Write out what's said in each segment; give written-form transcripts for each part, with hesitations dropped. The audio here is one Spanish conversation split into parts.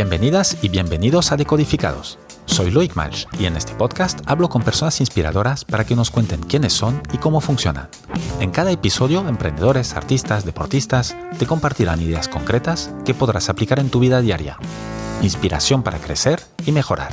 Bienvenidas y bienvenidos a Decodificados. Soy Loic Malch y en este podcast hablo con personas inspiradoras para que nos cuenten quiénes son y cómo funcionan. En cada episodio, emprendedores, artistas, deportistas te compartirán ideas concretas que podrás aplicar en tu vida diaria. Inspiración para crecer y mejorar.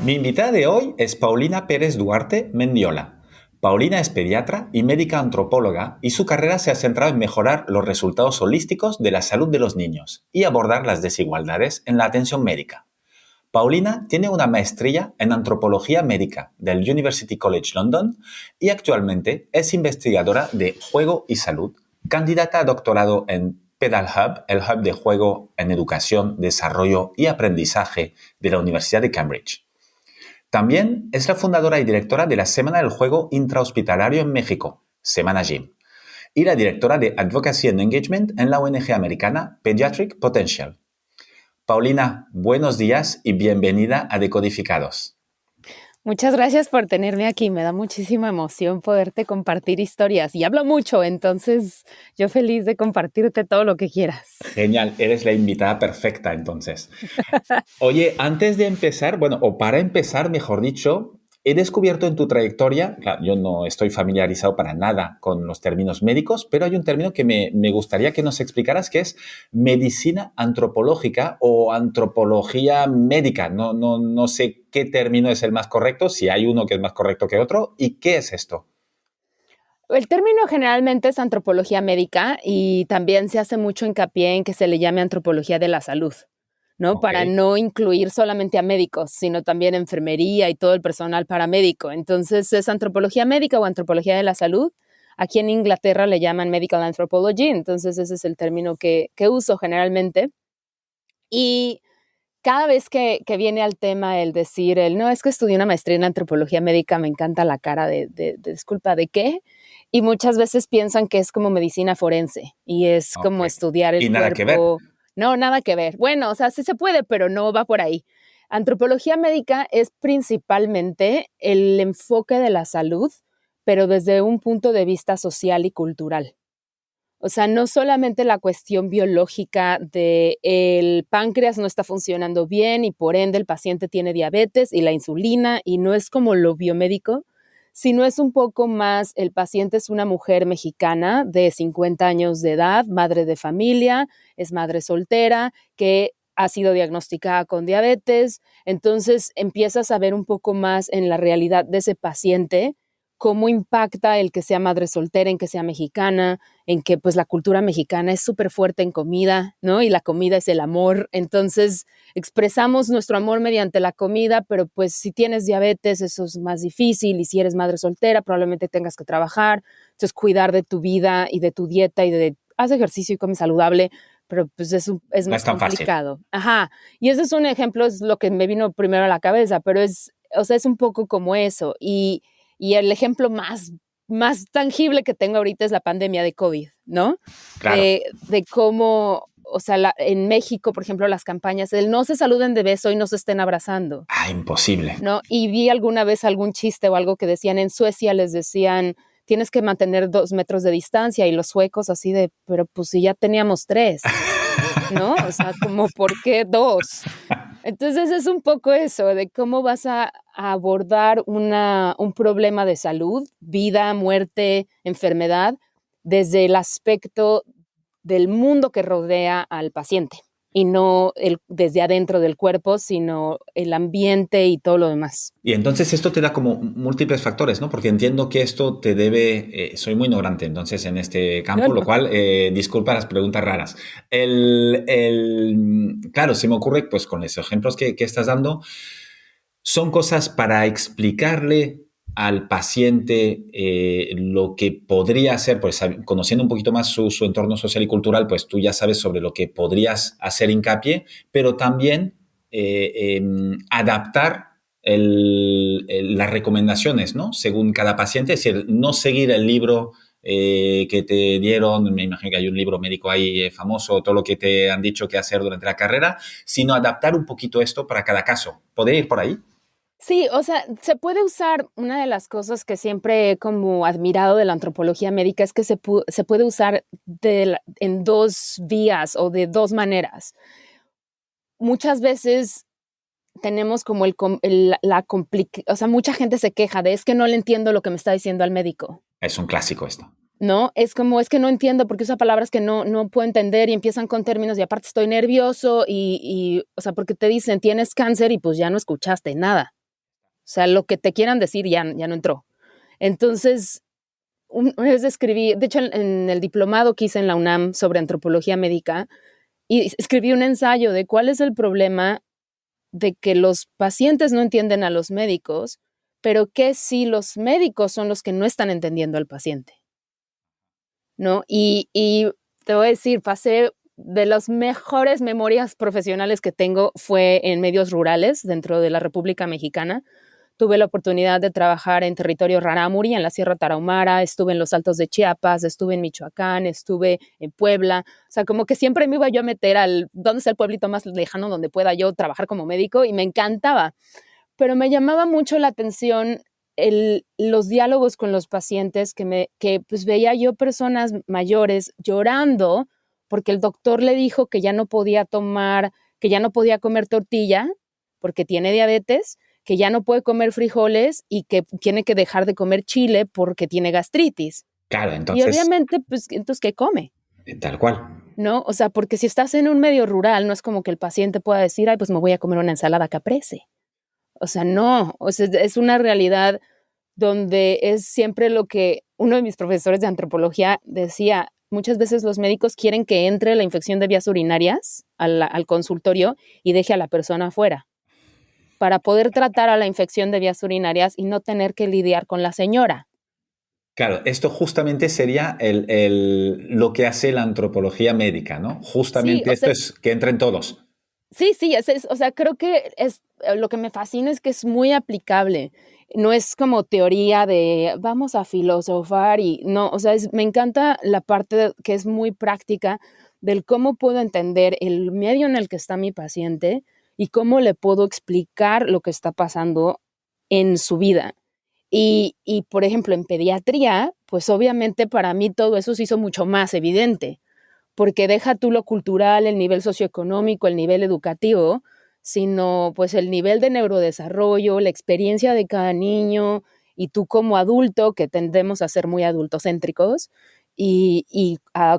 Mi invitada de hoy es Paulina Pérez Duarte Mendiola. Paulina es pediatra y médica antropóloga y su carrera se ha centrado en mejorar los resultados holísticos de la salud de los niños y abordar las desigualdades en la atención médica. Paulina tiene una maestría en antropología médica del University College London y actualmente es investigadora de juego y salud, candidata a doctorado en Pedal Hub, el hub de juego en educación, desarrollo y aprendizaje de la Universidad de Cambridge. También es la fundadora y directora de la Semana del Juego Intrahospitalario en México, Semana Gym, y la directora de Advocacy and Engagement en la ONG americana Pediatric Potential. Paulina, buenos días y bienvenida a Decodificados. Muchas gracias por tenerme aquí. Me da muchísima emoción poderte compartir historias. Y hablo mucho, entonces yo feliz de compartirte todo lo que quieras. Genial, eres la invitada perfecta entonces. Oye, antes de empezar, o para empezar, mejor dicho, he descubierto en tu trayectoria, claro, yo no estoy familiarizado para nada con los términos médicos, pero hay un término que me gustaría que nos explicaras, que es medicina antropológica o antropología médica. No sé qué término es el más correcto, si hay uno que es más correcto que otro, ¿y qué es esto? El término generalmente es antropología médica y también se hace mucho hincapié en que se le llame antropología de la salud, ¿no? Okay. Para no incluir solamente a médicos, sino también enfermería y todo el personal paramédico. Entonces, es antropología médica o antropología de la salud. Aquí en Inglaterra le llaman medical anthropology, entonces ese es el término que uso generalmente. Y cada vez que viene al tema el decir, no, es que estudié una maestría en antropología médica, me encanta la cara de disculpa, ¿de qué? Y muchas veces piensan que es como medicina forense y es como estudiar el cuerpo. ¿Y nada que ver? No, nada que ver. Bueno, o sea, sí se puede, pero no va por ahí. Antropología médica es principalmente el enfoque de la salud, pero desde un punto de vista social y cultural. O sea, no solamente la cuestión biológica de el páncreas no está funcionando bien y por ende el paciente tiene diabetes y la insulina y no es como lo biomédico, sino es un poco más, el paciente es una mujer mexicana de 50 años de edad, madre de familia, es madre soltera, que ha sido diagnosticada con diabetes. Entonces empiezas a ver un poco más en la realidad de ese paciente, cómo impacta el que sea madre soltera, en que sea mexicana, en que pues la cultura mexicana es súper fuerte en comida, ¿no? Y la comida es el amor. Entonces expresamos nuestro amor mediante la comida, pero pues si tienes diabetes eso es más difícil y si eres madre soltera probablemente tengas que trabajar. Entonces cuidar de tu vida y de tu dieta y de haz ejercicio y come saludable, pero pues es más complicado. Fácil. Ajá. Y ese es un ejemplo, es lo que me vino primero a la cabeza, pero es un poco como eso. Y el ejemplo más tangible que tengo ahorita es la pandemia de COVID, ¿no? Claro. De cómo, o sea, en México, por ejemplo, las campañas, el no se saluden de beso y no se estén abrazando. Ah, imposible. ¿No? Y vi alguna vez algún chiste o algo que decían, en Suecia les decían, tienes que mantener 2 metros de distancia y los suecos así de, pero pues si ya teníamos 3, ¿no? O sea, como, ¿por qué 2? Entonces es un poco eso, de cómo vas a abordar un problema de salud, vida, muerte, enfermedad, desde el aspecto del mundo que rodea al paciente y no desde adentro del cuerpo, sino el ambiente y todo lo demás. Y entonces esto te da como múltiples factores, ¿no? Porque entiendo que esto te debe... soy muy ignorante entonces en este campo, no. Lo cual, disculpa las preguntas raras. Claro, se me ocurre, pues con esos ejemplos que estás dando, son cosas para explicarle al paciente lo que podría hacer, pues conociendo un poquito más su entorno social y cultural, pues tú ya sabes sobre lo que podrías hacer hincapié, pero también adaptar las recomendaciones, ¿no? Según cada paciente, es decir, no seguir el libro que te dieron, me imagino que hay un libro médico ahí famoso, todo lo que te han dicho que hacer durante la carrera, sino adaptar un poquito esto para cada caso. ¿Podría ir por ahí? Sí, o sea, se puede usar, una de las cosas que siempre he como admirado de la antropología médica es que se puede usar en dos vías o de dos maneras. Muchas veces tenemos como o sea, mucha gente se queja de es que no le entiendo lo que me está diciendo al médico. Es un clásico esto. ¿No? Es como, es que no entiendo porque usa palabras que no puedo entender y empiezan con términos y aparte estoy nervioso o sea, porque te dicen tienes cáncer y pues ya no escuchaste nada. O sea, lo que te quieran decir ya no entró. Entonces, una vez escribí, de hecho en el diplomado que hice en la UNAM sobre antropología médica, y escribí un ensayo de cuál es el problema de que los pacientes no entienden a los médicos, pero que si los médicos son los que no están entendiendo al paciente. ¿No? Y te voy a decir, pasé de las mejores memorias profesionales que tengo fue en medios rurales dentro de la República Mexicana. Tuve la oportunidad de trabajar en territorio rarámuri, en la Sierra Tarahumara, estuve en los Altos de Chiapas, estuve en Michoacán, estuve en Puebla. O sea, como que siempre me iba yo a meter ¿dónde está el pueblito más lejano donde pueda yo trabajar como médico? Y me encantaba. Pero me llamaba mucho la atención los diálogos con los pacientes que pues veía yo personas mayores llorando porque el doctor le dijo que ya no podía que ya no podía comer tortilla porque tiene diabetes, que ya no puede comer frijoles y que tiene que dejar de comer chile porque tiene gastritis. Claro, Y entonces, obviamente, pues, entonces, ¿qué come? tal cual. ¿No? O sea, porque si estás en un medio rural, no es como que el paciente pueda decir, ay, pues me voy a comer una ensalada caprese. O sea, no, o sea, es una realidad donde es siempre lo que uno de mis profesores de antropología decía, muchas veces los médicos quieren que entre la infección de vías urinarias al consultorio y deje a la persona afuera para poder tratar a la infección de vías urinarias y no tener que lidiar con la señora. Claro, esto justamente sería lo que hace la antropología médica, ¿no? Sí, Justamente o esto sea, es que entren todos. sí, o sea, creo que lo que me fascina es que es muy aplicable. No es como teoría de vamos a filosofar y no, o sea, me encanta la parte que es muy práctica del cómo puedo entender el medio en el que está mi paciente y cómo le puedo explicar lo que está pasando en su vida. Por ejemplo, en pediatría, pues obviamente para mí todo eso se hizo mucho más evidente porque deja tú lo cultural, el nivel socioeconómico, el nivel educativo, sino pues el nivel de neurodesarrollo, la experiencia de cada niño y tú como adulto, que tendemos a ser muy adultocéntricos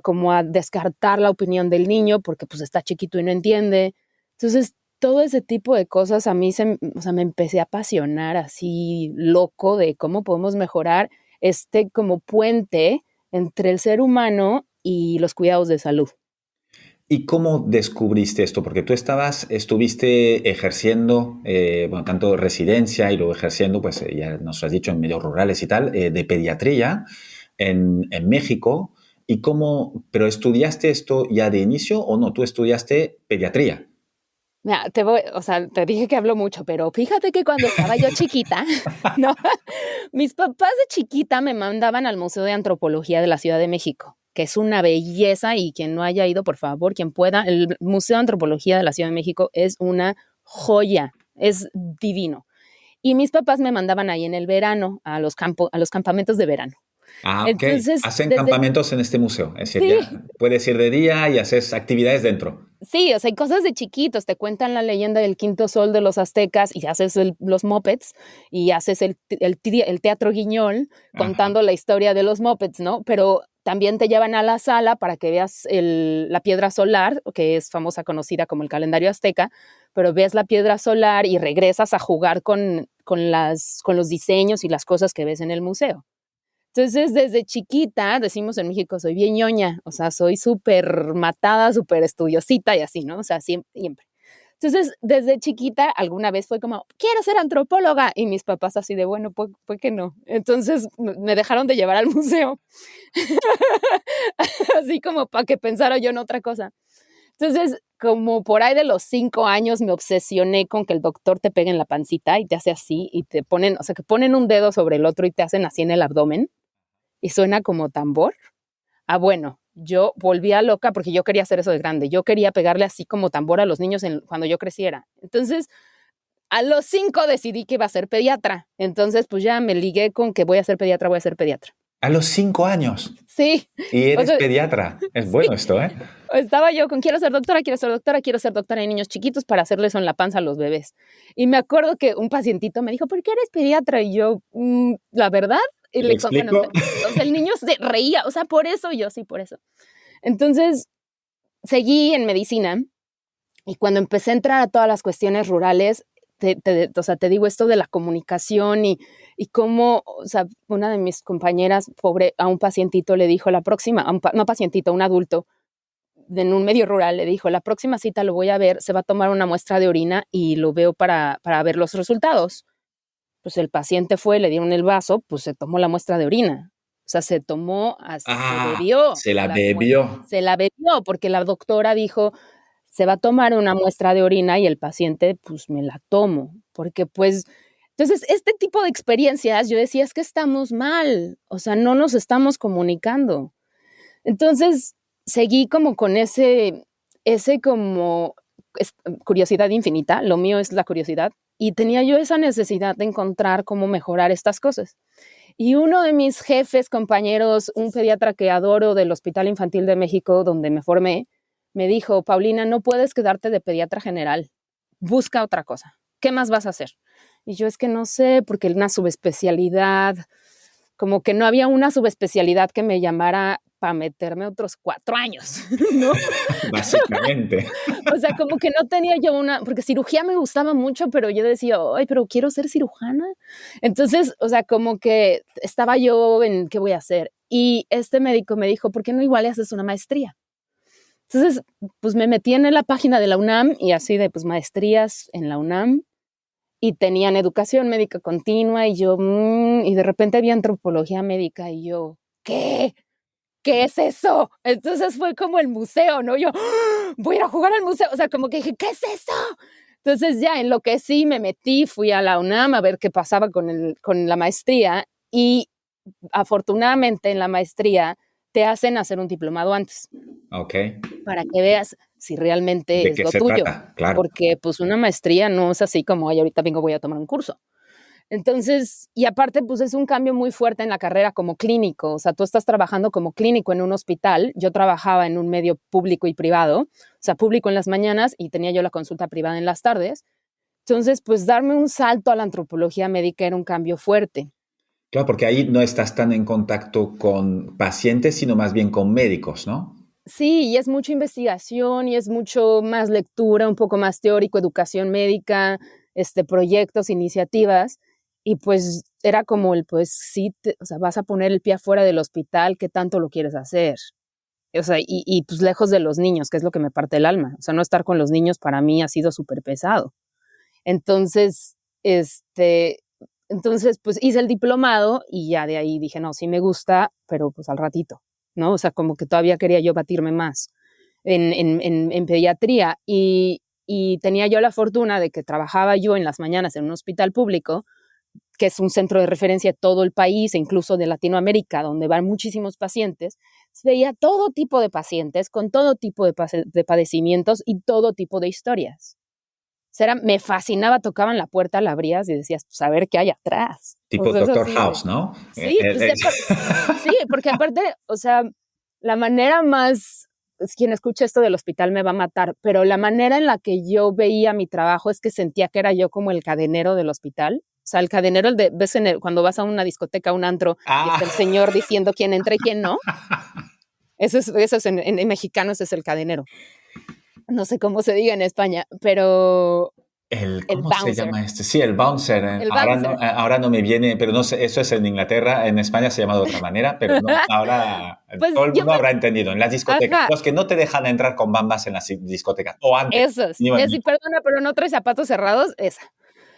como a descartar la opinión del niño porque pues está chiquito y no entiende. Entonces, todo ese tipo de cosas a mí o sea, me empecé a apasionar así loco de cómo podemos mejorar como puente entre el ser humano y los cuidados de salud. ¿Y cómo descubriste esto? Porque tú estuviste ejerciendo, bueno, tanto residencia y luego ejerciendo, pues ya nos has dicho, en medios rurales y tal, de pediatría en México. ¿Pero estudiaste esto ya de inicio o no? Tú estudiaste pediatría. Mira, o sea, te dije que hablo mucho, pero fíjate que cuando estaba yo chiquita, ¿no? Mis papás de chiquita me mandaban al Museo de Antropología de la Ciudad de México, que es una belleza y quien no haya ido, por favor, quien pueda, el Museo de Antropología de la Ciudad de México es una joya, es divino. Y mis papás me mandaban ahí en el verano a los campamentos de verano. Ah, ok. Entonces, Hacen campamentos en este museo. Es decir, ya sí, puedes ir de día y haces actividades dentro. sí, o sea, hay cosas de chiquitos, te cuentan la leyenda del quinto sol de los aztecas y haces los mopeds y haces el teatro guiñol Ajá. contando la historia de los mopeds, ¿no? Pero también te llevan a la sala para que veas la piedra solar, que es famosa, conocida como el calendario azteca, pero ves la piedra solar y regresas a jugar con los diseños y las cosas que ves en el museo. Entonces, desde chiquita, decimos en México, soy bien ñoña, o sea, soy súper matada, súper estudiosita y así, ¿no? O sea, siempre. Entonces, desde chiquita, alguna vez fue como, quiero ser antropóloga. Y mis papás así de, bueno, pues que no. Entonces, me dejaron de llevar al museo, así como para que pensara yo en otra cosa. Entonces, como por ahí de los 5 años me obsesioné con que el doctor te pegue en la pancita y te hace así y te ponen, o sea, que ponen un dedo sobre el otro y te hacen así en el abdomen y suena como tambor. Ah, bueno, yo volvía loca porque yo quería hacer eso de grande. Yo quería pegarle así como tambor a los niños cuando yo creciera. Entonces, A los 5 decidí que iba a ser pediatra. Entonces, pues ya me ligué con que voy a ser pediatra, voy a ser pediatra. A los 5 años. Sí. Y O eres sea, pediatra. Es bueno esto, ¿eh? estaba yo con quiero ser doctora, quiero ser doctora, quiero ser doctora de niños chiquitos para hacerles eso en la panza a los bebés. Y me acuerdo que un pacientito me dijo, ¿por qué eres pediatra? Y yo, la verdad, y ¿Te explico? o sea, el niño se reía, o sea, por eso, yo sí, por eso. Entonces, seguí en medicina y cuando empecé a entrar a todas las cuestiones rurales, o sea, te digo esto de la comunicación y cómo, o sea, una de mis compañeras, pobre, a un pacientito le dijo la próxima, no pacientito, un adulto, en un medio rural, le dijo, la próxima cita lo voy a ver, se va a tomar una muestra de orina y lo veo para ver los resultados. Pues el paciente fue, le dieron el vaso, pues se tomó la muestra de orina. O sea, se tomó, se bebió. Se la bebió. Se la bebió porque la doctora dijo, se va a tomar una muestra de orina y el paciente, pues me la tomo. Porque pues, entonces, este tipo de experiencias, yo decía, es que estamos mal. O sea, no nos estamos comunicando. Entonces, seguí como con ese como curiosidad infinita, lo mío es la curiosidad, y tenía yo esa necesidad de encontrar cómo mejorar estas cosas. Y uno de mis jefes, compañeros, un pediatra que adoro del Hospital Infantil de México, donde me formé, me dijo, Paulina, no puedes quedarte de pediatra general, busca otra cosa, ¿qué más vas a hacer? Y yo es que no sé, porque una subespecialidad, como que no había una subespecialidad que me llamara para meterme otros 4 años, ¿no? Básicamente. O sea, como que no tenía yo porque cirugía me gustaba mucho, pero yo decía, ay, pero quiero ser cirujana. Entonces, o sea, como que estaba yo en qué voy a hacer. Y este médico me dijo, ¿por qué no igual haces una maestría? Entonces, pues me metí en la página de la UNAM y así de, pues, maestrías en la UNAM. Y tenían educación médica continua y yo, y de repente había antropología médica y yo, ¿qué? ¿Qué es eso? Entonces fue como el museo, ¿no? Yo, voy a ir a jugar al museo, o sea, como que dije, ¿qué es eso? Entonces ya enloquecí, me metí, fui a la UNAM a ver qué pasaba con la maestría y afortunadamente en la maestría te hacen hacer un diplomado antes. Ok. Para que veas si realmente ¿De es qué lo se tuyo. trata? Claro. Porque pues una maestría no es así como, ay, ahorita voy a tomar un curso. Entonces, y aparte, pues es un cambio muy fuerte en la carrera como clínico. O sea, tú estás trabajando como clínico en un hospital. Yo trabajaba en un medio público y privado. O sea, público en las mañanas y tenía yo la consulta privada en las tardes. Entonces, pues darme un salto a la antropología médica era un cambio fuerte. Claro, porque ahí no estás tan en contacto con pacientes, sino más bien con médicos, ¿no? Sí, y es mucha investigación y es mucho más lectura, un poco más teórico, educación médica, proyectos, iniciativas. Y pues era como pues sí, o sea, vas a poner el pie afuera del hospital, ¿qué tanto lo quieres hacer? O sea, y pues lejos de los niños, que es lo que me parte el alma. O sea, no estar con los niños para mí ha sido súper pesado. Entonces, pues hice el diplomado y ya de ahí dije, no, sí me gusta, pero pues al ratito, ¿no? O sea, como que todavía quería yo batirme más en pediatría y tenía yo la fortuna de que trabajaba yo en las mañanas en un hospital público, que es un centro de referencia de todo el país e incluso de Latinoamérica, donde van muchísimos pacientes. Veía todo tipo de pacientes con todo tipo de padecimientos y todo tipo de historias. O sea, me fascinaba, tocaban la puerta, la abrías y decías, pues a ver qué hay atrás. Tipo O sea, Doctor House, ¿no? sí, pues, sí, porque aparte, o sea, la manera más, quien escuche esto del hospital me va a matar, pero la manera en la que yo veía mi trabajo es que sentía que era yo como el cadenero del hospital. O sea, el cadenero, ves cuando vas a una discoteca, un antro, y está el señor diciendo quién entra y quién no. Eso es en mexicano, ese es el cadenero. No sé cómo se diga en España, pero el ¿Cómo se bouncer. llama este? Sí, el bouncer. El bouncer. Ahora no me viene, pero no sé, eso es en Inglaterra, en España se llama de otra manera, pero no, ahora Pues todo el mundo habrá entendido. En las discotecas, ajá, los que no te dejan entrar con bambas en las discotecas, o antes. esos. Y así, perdona, pero no traes zapatos cerrados, esa.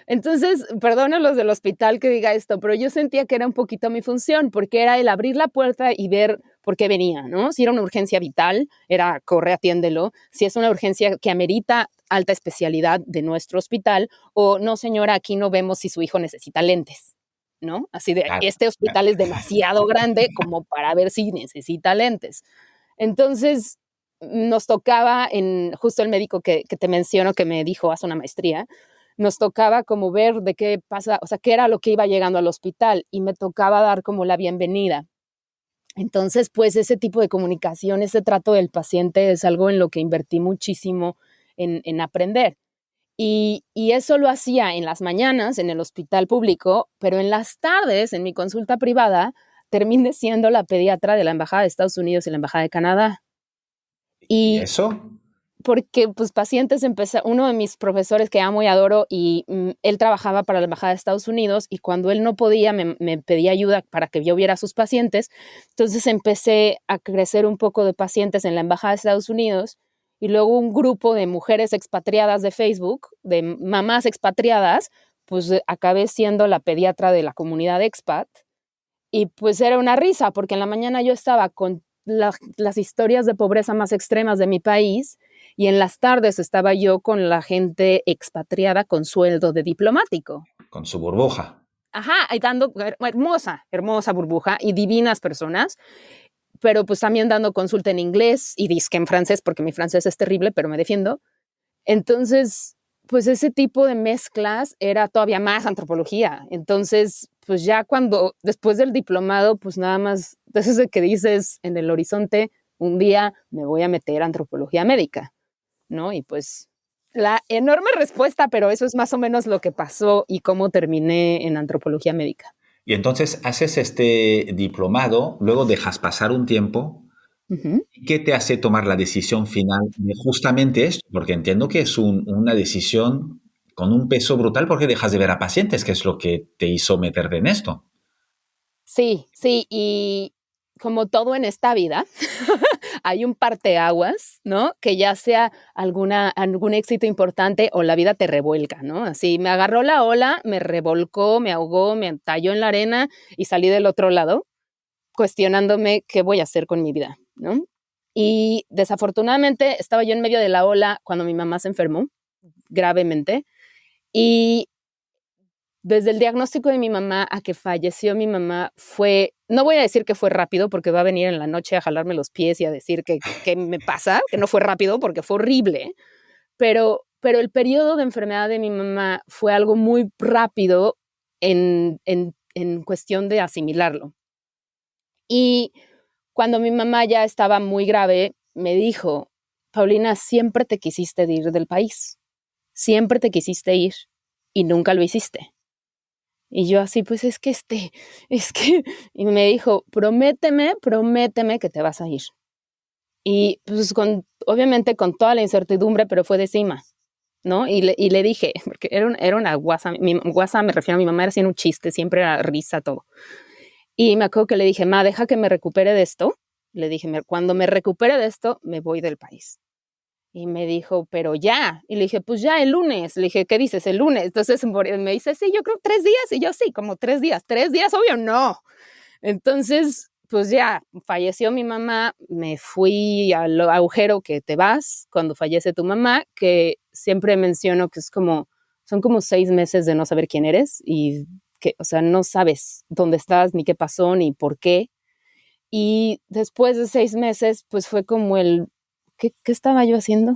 Entonces, perdona los del hospital que diga esto, pero yo sentía que era un poquito mi función, porque era el abrir la puerta y ver por qué venía, ¿no? Si era una urgencia vital, era corre, atiéndelo. Si es una urgencia que amerita alta especialidad de nuestro hospital, o no, señora, aquí no vemos si su hijo necesita lentes, ¿no? Así de, Claro. este hospital es demasiado grande como para ver si necesita lentes. Entonces, nos tocaba justo el médico que te menciono, que me dijo, haz una maestría, nos tocaba como ver de qué pasa, o sea, qué era lo que iba llegando al hospital y me tocaba dar como la bienvenida. Entonces, pues ese tipo de comunicación, ese trato del paciente es algo en lo que invertí muchísimo en aprender. Y eso lo hacía en las mañanas en el hospital público, pero en las tardes, en mi consulta privada, terminé siendo la pediatra de la Embajada de Estados Unidos y la Embajada de Canadá. ¿Y Y eso? porque pues pacientes uno de mis profesores que amo y adoro y él trabajaba para la Embajada de Estados Unidos y cuando él no podía me pedía ayuda para que yo viera a sus pacientes, entonces empecé a crecer un poco de pacientes en la Embajada de Estados Unidos y luego un grupo de mujeres expatriadas de Facebook, de mamás expatriadas, pues acabé siendo la pediatra de la comunidad expat y pues era una risa porque en la mañana yo estaba con las historias de pobreza más extremas de mi país y en las tardes estaba yo con la gente expatriada con sueldo de diplomático. Con su burbuja. Ajá, y dando hermosa burbuja y divinas personas, pero pues también dando consulta en inglés y disque en francés, porque mi francés es terrible, pero me defiendo. Entonces, pues ese tipo de mezclas era todavía más antropología. Entonces, pues ya después del diplomado, pues nada más, desde que dices en el horizonte, un día me voy a meter a antropología médica, ¿no? Y pues la enorme respuesta, pero eso es más o menos lo que pasó y cómo terminé en antropología médica. Y entonces haces este diplomado, luego dejas pasar un tiempo. Uh-huh. ¿Qué te hace tomar la decisión final de justamente esto? Porque entiendo que es una decisión con un peso brutal porque dejas de ver a pacientes, que es lo que te hizo meterte en esto. Sí, sí, y como todo en esta vida, hay un parteaguas, ¿no? Que ya sea algún éxito importante o la vida te revuelca, ¿no? Así me agarró la ola, me revolcó, me ahogó, me talló en la arena y salí del otro lado cuestionándome qué voy a hacer con mi vida, ¿no? Y desafortunadamente estaba yo en medio de la ola cuando mi mamá se enfermó gravemente y desde el diagnóstico de mi mamá a que falleció mi mamá no voy a decir que fue rápido porque va a venir en la noche a jalarme los pies y a decir que me pasa, que no fue rápido porque fue horrible, pero el periodo de enfermedad de mi mamá fue algo muy rápido en cuestión de asimilarlo. Y cuando mi mamá ya estaba muy grave, me dijo, Paulina, siempre te quisiste ir del país, siempre te quisiste ir y nunca lo hiciste. Y yo así, pues y me dijo, prométeme que te vas a ir. Y pues obviamente con toda la incertidumbre, pero fue de cima, ¿no? Y le dije, porque era una guasa, mi guasa me refiero a mi mamá, era haciendo un chiste, siempre era risa, todo. Y me acuerdo que le dije, ma, deja que me recupere de esto. Le dije, cuando me recupere de esto, me voy del país. Y me dijo, pero ya. Y le dije, pues ya el lunes. Le dije, ¿qué dices el lunes? Entonces me dice, sí, yo creo 3 días. Y yo, sí, como 3 días. 3 días, obvio, no. Entonces, pues ya, falleció mi mamá. Me fui al agujero que te vas cuando fallece tu mamá, que siempre menciono que son como 6 meses de no saber quién eres y que, o sea, no sabes dónde estás, ni qué pasó, ni por qué. Y después de 6 meses, pues fue como ¿qué estaba yo haciendo?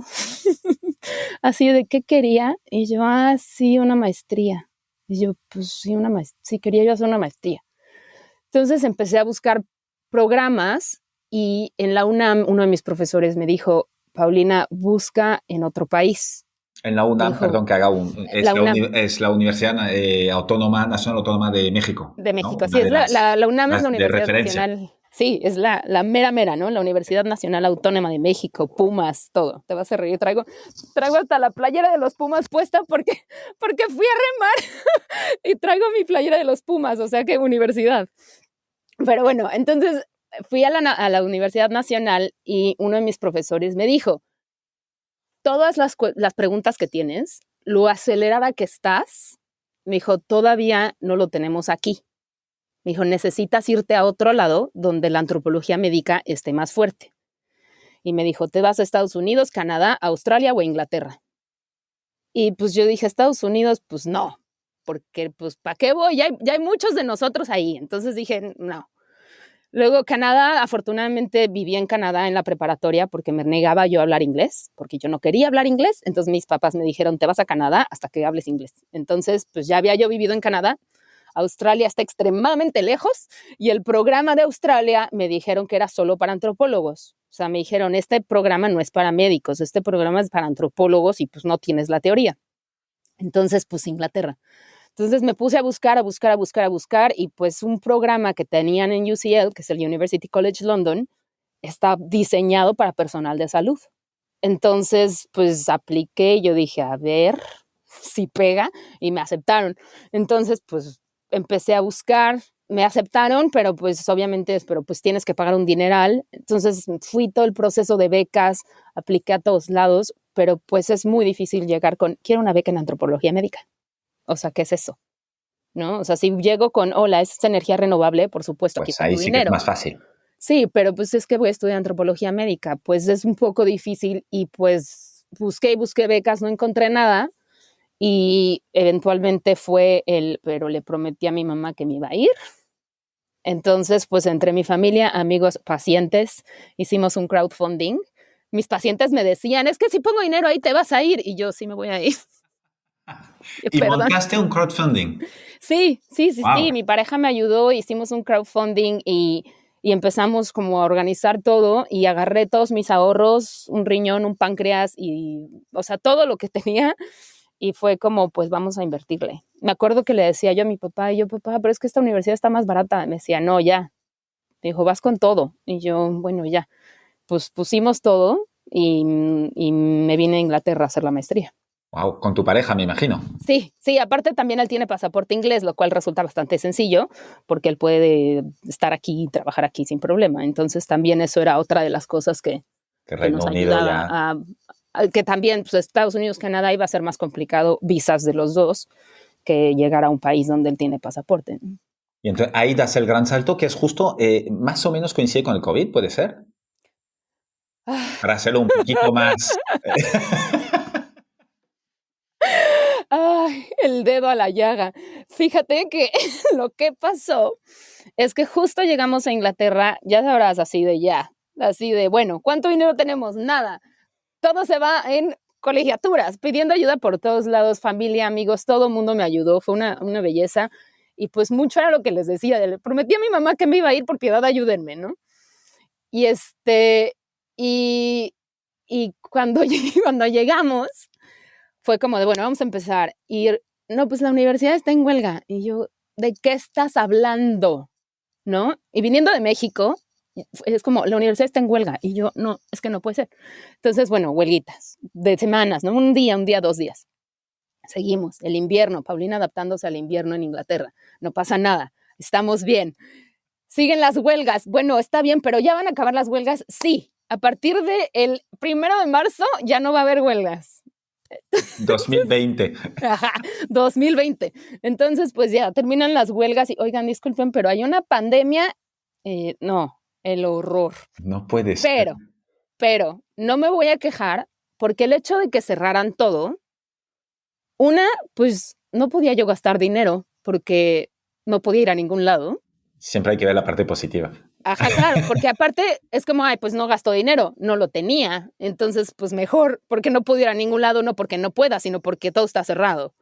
Así de qué quería. Y yo, sí, una maestría. Y yo, pues sí, sí, quería yo hacer una maestría. Entonces empecé a buscar programas y en la UNAM uno de mis profesores me dijo, Paulina, busca en otro país. En la UNAM, Dijo, perdón que haga la UNAM. es la Universidad Autónoma, Nacional Autónoma de México, De ¿no? México, Una sí, de la UNAM es la las de Universidad referencia. Nacional, sí, es la mera, ¿no? La Universidad Nacional Autónoma de México, Pumas, todo. Te vas a reír, traigo hasta la playera de los Pumas puesta porque fui a remar y traigo mi playera de los Pumas, o sea, qué universidad. Pero bueno, entonces fui a la Universidad Nacional y uno de mis profesores me dijo, todas las preguntas que tienes, lo acelerada que estás, me dijo, todavía no lo tenemos aquí. Me dijo, necesitas irte a otro lado donde la antropología médica esté más fuerte. Y me dijo, te vas a Estados Unidos, Canadá, Australia o Inglaterra. Y pues yo dije, Estados Unidos, pues no, porque pues ¿para qué voy? Ya hay muchos de nosotros ahí. Entonces dije, no. Luego Canadá, afortunadamente viví en Canadá en la preparatoria porque me negaba yo a hablar inglés, porque yo no quería hablar inglés. Entonces mis papás me dijeron, te vas a Canadá hasta que hables inglés. Entonces, pues ya había yo vivido en Canadá. Australia está extremadamente lejos y el programa de Australia me dijeron que era solo para antropólogos. O sea, me dijeron, este programa no es para médicos, este programa es para antropólogos y pues no tienes la teoría. Entonces, pues Inglaterra. Entonces me puse a buscar y pues un programa que tenían en UCL, que es el University College London, está diseñado para personal de salud. Entonces, pues apliqué y yo dije, a ver si pega y me aceptaron. Entonces, pues empecé a buscar, me aceptaron, pero pues obviamente, pero pues tienes que pagar un dineral. Entonces fui todo el proceso de becas, apliqué a todos lados, pero pues es muy difícil llegar con, quiero una beca en antropología médica. O sea, ¿qué es eso? ¿No? O sea, si llego con, hola, es energía renovable, por supuesto, aquí Pues está ahí tu sí que es dinero. más fácil. Sí, pero pues es que voy a estudiar antropología médica, pues es un poco difícil y pues busqué becas, no encontré nada y eventualmente pero le prometí a mi mamá que me iba a ir. Entonces, pues entre mi familia, amigos, pacientes, hicimos un crowdfunding. Mis pacientes me decían, es que si pongo dinero ahí te vas a ir y yo sí me voy a ir. Y Perdón. montaste un crowdfunding. Sí, Wow. mi pareja me ayudó, hicimos un crowdfunding y empezamos como a organizar todo y agarré todos mis ahorros, un riñón, un páncreas y, o sea, todo lo que tenía y fue como, pues vamos a invertirle. Me acuerdo que le decía yo a mi papá, papá, pero es que esta universidad está más barata. Me decía, no, ya. Me dijo, vas con todo. Y yo, bueno, ya. Pues pusimos todo y me vine a Inglaterra a hacer la maestría. Wow, con tu pareja, me imagino. Sí, aparte también él tiene pasaporte inglés, lo cual resulta bastante sencillo porque él puede estar aquí y trabajar aquí sin problema. Entonces también eso era otra de las cosas Que que Reino nos Unido ayudaba ya. a que también pues, Estados Unidos, Canadá iba a ser más complicado visas de los dos que llegar a un país donde él tiene pasaporte. Y entonces ahí das el gran salto, que es justo, más o menos coincide con el COVID, ¿puede ser? Ah, Para hacerlo un poquito más. ay, el dedo a la llaga. Fíjate que lo que pasó es que justo llegamos a Inglaterra, ya sabrás, así de, bueno, ¿cuánto dinero tenemos? Nada. Todo se va en colegiaturas, pidiendo ayuda por todos lados, familia, amigos, todo el mundo me ayudó, fue una belleza. Y pues mucho era lo que les decía, le prometí a mi mamá que me iba a ir, por piedad, ayúdenme, ¿no? Y y, y cuando, cuando llegamos, fue como de, bueno, vamos a empezar. Y no, pues la universidad está en huelga. Y yo, ¿de qué estás hablando? ¿No? Y viniendo de México, es como, la universidad está en huelga. Y yo, no, es que no puede ser. Entonces, bueno, huelguitas de semanas, ¿no? Un día, 2 días. Seguimos, el invierno, Paulina adaptándose al invierno en Inglaterra. No pasa nada, estamos bien. Siguen las huelgas. Bueno, está bien, pero ya van a acabar las huelgas. Sí, a partir del 1 de marzo ya no va a haber huelgas. 2020. Ajá, 2020. Entonces, pues ya terminan las huelgas y, oigan, disculpen, pero hay una pandemia. No, el horror. No puede ser. Pero, no me voy a quejar porque el hecho de que cerraran todo, pues no podía yo gastar dinero porque no podía ir a ningún lado. Siempre hay que ver la parte positiva. Ajá, claro, porque aparte es como, ay, pues no gasto dinero, no lo tenía. Entonces, pues mejor, porque no puedo ir a ningún lado, no porque no pueda, sino porque todo está cerrado.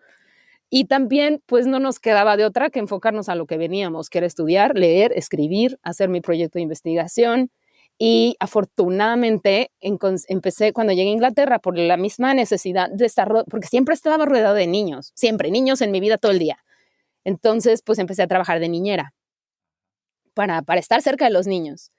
Y también, pues no nos quedaba de otra que enfocarnos a lo que veníamos, que era estudiar, leer, escribir, hacer mi proyecto de investigación. Y afortunadamente empecé cuando llegué a Inglaterra por la misma necesidad de estar, porque siempre estaba rodeado de niños, siempre niños en mi vida todo el día. Entonces, pues empecé a trabajar de niñera para estar cerca de los niños.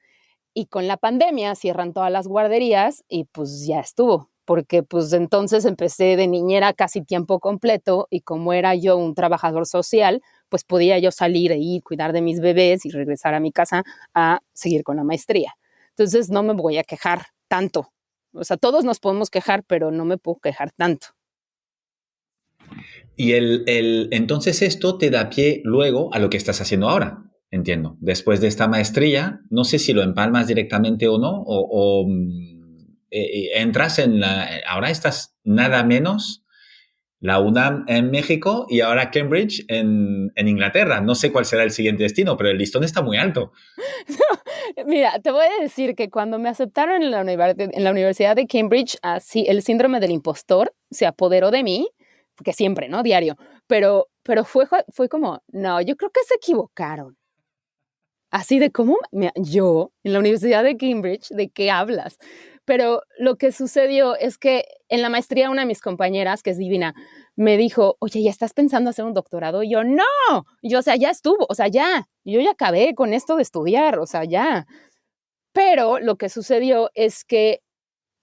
Y con la pandemia cierran todas las guarderías y pues ya estuvo, porque pues entonces empecé de niñera casi tiempo completo y como era yo un trabajador social, pues podía yo salir e ir, cuidar de mis bebés y regresar a mi casa a seguir con la maestría. Entonces no me voy a quejar tanto. O sea, todos nos podemos quejar, pero no me puedo quejar tanto. Y entonces esto te da pie luego a lo que estás haciendo ahora, entiendo. Después de esta maestría, no sé si lo empalmas directamente o no, entras ahora estás nada menos La UNAM en México y ahora Cambridge en Inglaterra. No sé cuál será el siguiente destino, pero el listón está muy alto. Mira, te voy a decir que cuando me aceptaron en la Universidad de Cambridge, así el síndrome del impostor se apoderó de mí, porque siempre, ¿no? Diario. Pero fue como, no, yo creo que se equivocaron. Así de cómo yo en la Universidad de Cambridge, ¿de qué hablas? Pero lo que sucedió es que en la maestría una de mis compañeras, que es divina, me dijo, oye, ¿ya estás pensando hacer un doctorado? Y yo, no, yo, o sea, ya estuvo, o sea, ya, yo ya acabé con esto de estudiar, o sea, ya. Pero lo que sucedió es que,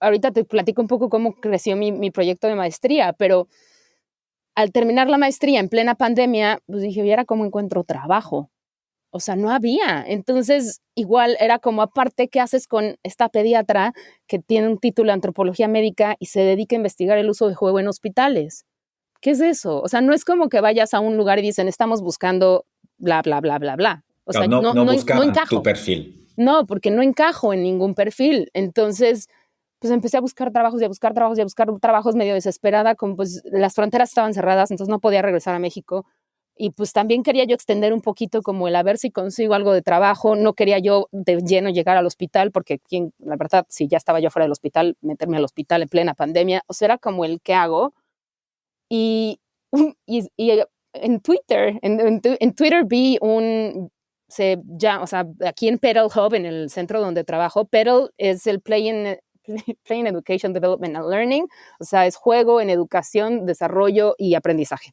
ahorita te platico un poco cómo creció mi proyecto de maestría, pero al terminar la maestría en plena pandemia, pues dije, ¿y ahora cómo encuentro trabajo? O sea, no había. Entonces, igual era como aparte, ¿qué haces con esta pediatra que tiene un título de antropología médica y se dedica a investigar el uso de juego en hospitales? ¿Qué es eso? O sea, no es como que vayas a un lugar y dicen, estamos buscando bla, bla, bla, bla, bla. O sea, Claro, no, no no buscaban tu encajo. perfil. No, porque no encajo en ningún perfil. Entonces, pues empecé a buscar trabajos y a buscar trabajos y a buscar trabajos medio desesperada, como pues las fronteras estaban cerradas, entonces no podía regresar a México. Y pues también quería yo extender un poquito como el a ver si consigo algo de trabajo. No quería yo de lleno llegar al hospital, porque la verdad, si ya estaba yo fuera del hospital, meterme al hospital en plena pandemia, o sea, era como el qué hago. Y, y en Twitter, en Twitter vi o sea, aquí en Petal Hub, en el centro donde trabajo, Petal es el Play in Education, Development and Learning, o sea, es juego en educación, desarrollo y aprendizaje.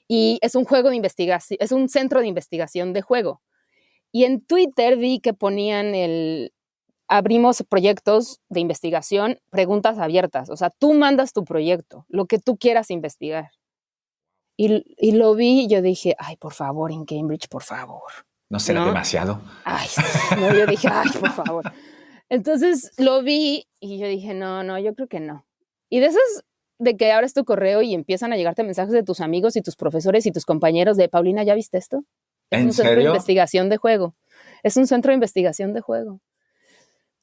Y es un juego de investigación, es un centro de investigación de juego. Y en Twitter vi que ponían abrimos proyectos de investigación, preguntas abiertas. O sea, tú mandas tu proyecto, lo que tú quieras investigar. Y lo vi y yo dije, ay, por favor, en Cambridge, por favor. ¿No será demasiado? Ay, no, yo dije, ay, por favor. Entonces lo vi y yo dije, no, yo creo que no. Y de esas de que abres tu correo y empiezan a llegarte mensajes de tus amigos y tus profesores y tus compañeros de, Paulina, ¿ya viste esto? Es ¿En un centro de serio? investigación de juego. Es un centro de investigación de juego.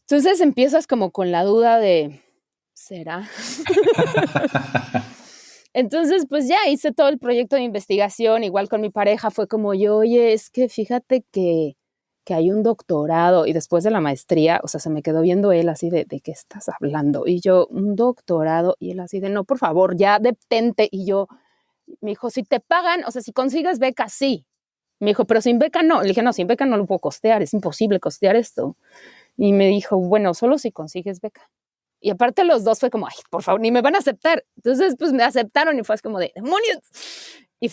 Entonces empiezas como con la duda de, ¿será? Entonces, pues ya hice todo el proyecto de investigación, igual con mi pareja, fue como yo, oye, es que fíjate que hay un doctorado, y después de la maestría, o sea, se me quedó viendo él así ¿de qué estás hablando? Y yo, un doctorado, y él así de, no, por favor, ya detente, y yo, me dijo, si te pagan, o sea, si consigues beca, sí. Me dijo, pero sin beca no. Le dije, no, sin beca no lo puedo costear, es imposible costear esto. Y me dijo, bueno, solo si consigues beca. Y aparte los dos fue como, ay, por favor, ni me van a aceptar. Entonces, pues me aceptaron y fue como de, demonios. Y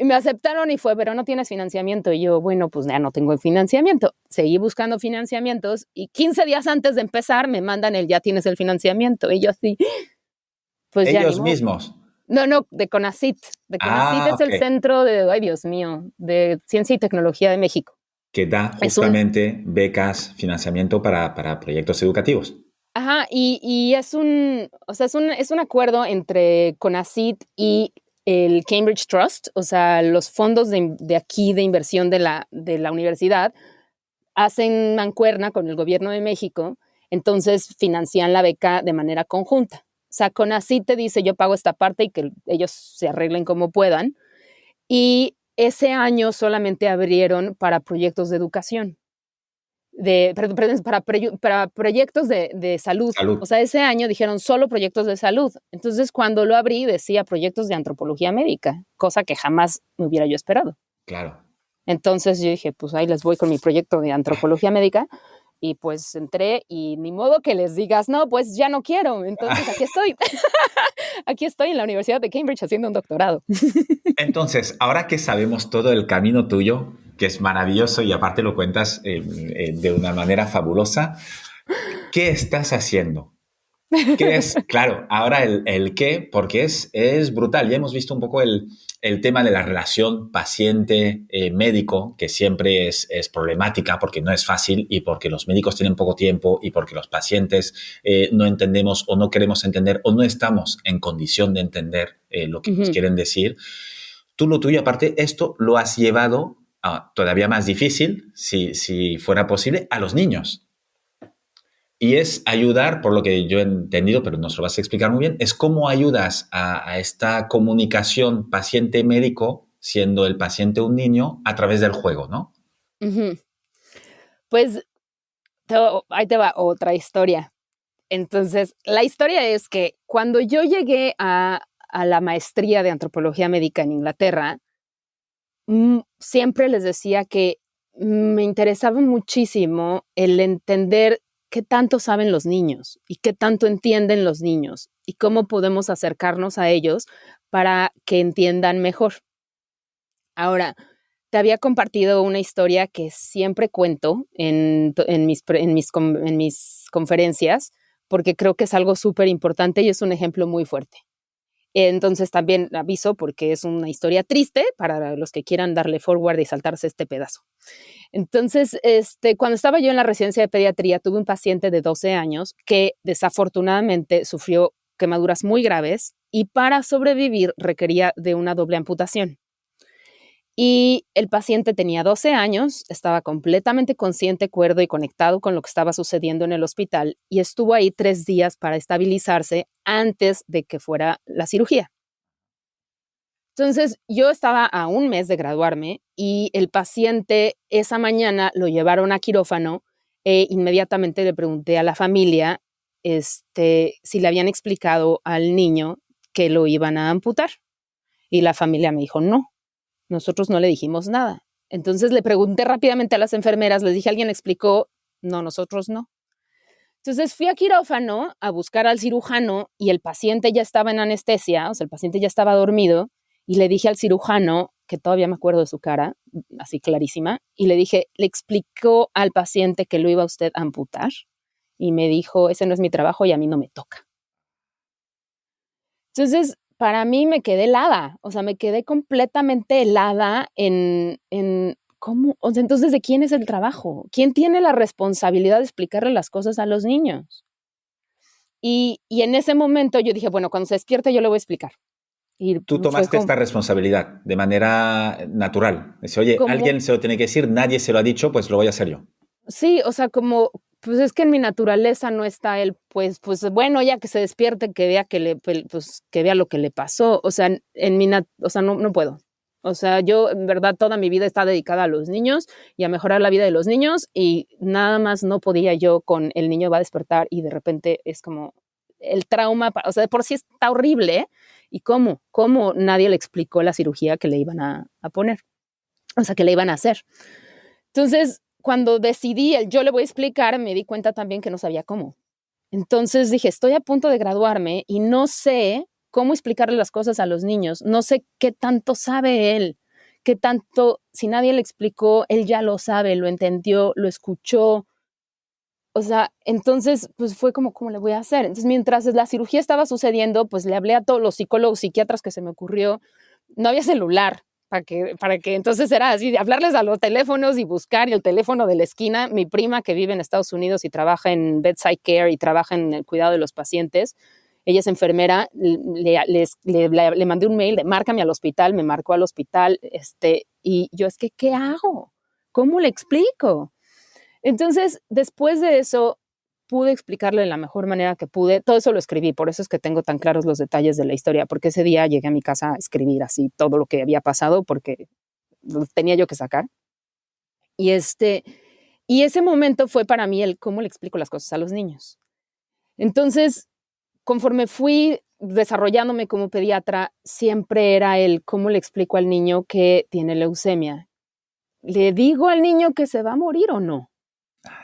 me aceptaron y fue, pero no tienes financiamiento. Y yo, bueno, pues ya no tengo financiamiento. Seguí buscando financiamientos y 15 días antes de empezar me mandan ya tienes el financiamiento. Y yo así, pues ya. Ellos mismos. No, de CONACYT. De CONACYT es el Ok. centro ay Dios mío, de Ciencia y Tecnología de México. Que da justamente becas, financiamiento para proyectos educativos. Ajá, y es o sea, es un acuerdo entre CONACYT y el Cambridge Trust, o sea, los fondos de aquí de inversión de la universidad hacen mancuerna con el gobierno de México, entonces financian la beca de manera conjunta. O sea, CONACYT te dice, yo pago esta parte y que ellos se arreglen como puedan. Y ese año solamente abrieron para proyectos de educación. Para proyectos de salud. Salud. O sea, ese año dijeron solo proyectos de salud. Entonces, cuando lo abrí, decía proyectos de antropología médica, cosa que jamás me hubiera yo esperado. Claro. Entonces yo dije, pues ahí les voy con mi proyecto de antropología médica. Y pues entré y ni modo que les digas, no, pues ya no quiero. Entonces aquí estoy. Aquí estoy en la Universidad de Cambridge haciendo un doctorado. Entonces, ahora que sabemos todo el camino tuyo, que es maravilloso y aparte lo cuentas de una manera fabulosa, ¿qué estás haciendo? ¿Qué es? Claro, ahora el qué, porque es brutal. Ya hemos visto un poco el tema de la relación paciente-médico, que siempre es problemática porque no es fácil y porque los médicos tienen poco tiempo y porque los pacientes no entendemos o no queremos entender o no estamos en condición de entender lo que nos quieren decir. Tú lo tuyo, aparte, esto lo has llevado todavía más difícil, si fuera posible, a los niños. Y es ayudar, por lo que yo he entendido, pero nos lo vas a explicar muy bien, es cómo ayudas a esta comunicación paciente-médico, siendo el paciente un niño, a través del juego, ¿no? Ujú. Pues ahí te va otra historia. Entonces, la historia es que cuando yo llegué a la maestría de antropología médica en Inglaterra, siempre les decía que me interesaba muchísimo el entender qué tanto saben los niños y qué tanto entienden los niños y cómo podemos acercarnos a ellos para que entiendan mejor. Ahora, te había compartido una historia que siempre cuento en mis conferencias, porque creo que es algo súper importante y es un ejemplo muy fuerte. Entonces también aviso porque es una historia triste para los que quieran darle forward y saltarse este pedazo. Entonces, cuando estaba yo en la residencia de pediatría, tuve un paciente de 12 años que desafortunadamente sufrió quemaduras muy graves y para sobrevivir requería de una doble amputación. Y el paciente tenía 12 años, estaba completamente consciente, cuerdo y conectado con lo que estaba sucediendo en el hospital y estuvo ahí 3 días para estabilizarse antes de que fuera la cirugía. Entonces, yo estaba a un mes de graduarme y el paciente esa mañana lo llevaron a quirófano e inmediatamente le pregunté a la familia si le habían explicado al niño que lo iban a amputar. Y la familia me dijo, no. Nosotros no le dijimos nada. Entonces le pregunté rápidamente a las enfermeras, les dije, ¿alguien explicó? No, nosotros no. Entonces fui a quirófano a buscar al cirujano y el paciente ya estaba en anestesia, o sea, el paciente ya estaba dormido y le dije al cirujano, que todavía me acuerdo de su cara, así clarísima, y le dije, ¿le explicó al paciente que lo iba usted a amputar? Y me dijo, ese no es mi trabajo y a mí no me toca. Entonces, para mí me quedé helada, o sea, me quedé completamente helada en cómo, o sea, entonces, ¿de quién es el trabajo? ¿Quién tiene la responsabilidad de explicarle las cosas a los niños? Y en ese momento yo dije, bueno, cuando se despierte yo le voy a explicar. Y Tú fue tomaste como, esta responsabilidad de manera natural. Dice, oye, como, alguien se lo tiene que decir, nadie se lo ha dicho, pues lo voy a hacer yo. sí, o sea, como, pues es que en mi naturaleza no está él, pues bueno, ya que se despierte, que vea pues que vea lo que le pasó. O sea, o sea, no puedo. O sea, yo en verdad toda mi vida está dedicada a los niños y a mejorar la vida de los niños y nada más no podía yo con el niño va a despertar y de repente es como el trauma, o sea, de por sí está horrible, ¿eh? ¿Y cómo nadie le explicó la cirugía que le iban a poner? O sea, que le iban a hacer. Entonces, cuando decidí yo le voy a explicar, me di cuenta también que no sabía cómo. Entonces dije, estoy a punto de graduarme y no sé cómo explicarle las cosas a los niños. No sé qué tanto sabe él, qué tanto, si nadie le explicó, él ya lo sabe, lo entendió, lo escuchó. O sea, entonces, pues fue como, ¿cómo le voy a hacer? Entonces, mientras la cirugía estaba sucediendo, pues le hablé a todos los psicólogos, psiquiatras que se me ocurrió. No había celular para que entonces era así, de hablarles a los teléfonos y buscar y el teléfono de la esquina. Mi prima que vive en Estados Unidos y trabaja en bedside care y trabaja en el cuidado de los pacientes, ella es enfermera, le mandé un mail de márcame al hospital, me marcó al hospital, y yo es que, ¿qué hago? ¿Cómo le explico? Entonces, después de eso, pude explicarle de la mejor manera que pude. Todo eso lo escribí, por eso es que tengo tan claros los detalles de la historia, porque ese día llegué a mi casa a escribir así todo lo que había pasado, porque lo tenía yo que sacar. Y y ese momento fue para mí el cómo le explico las cosas a los niños. Entonces, conforme fui desarrollándome como pediatra, siempre era el cómo le explico al niño que tiene leucemia. ¿Le digo al niño que se va a morir o no?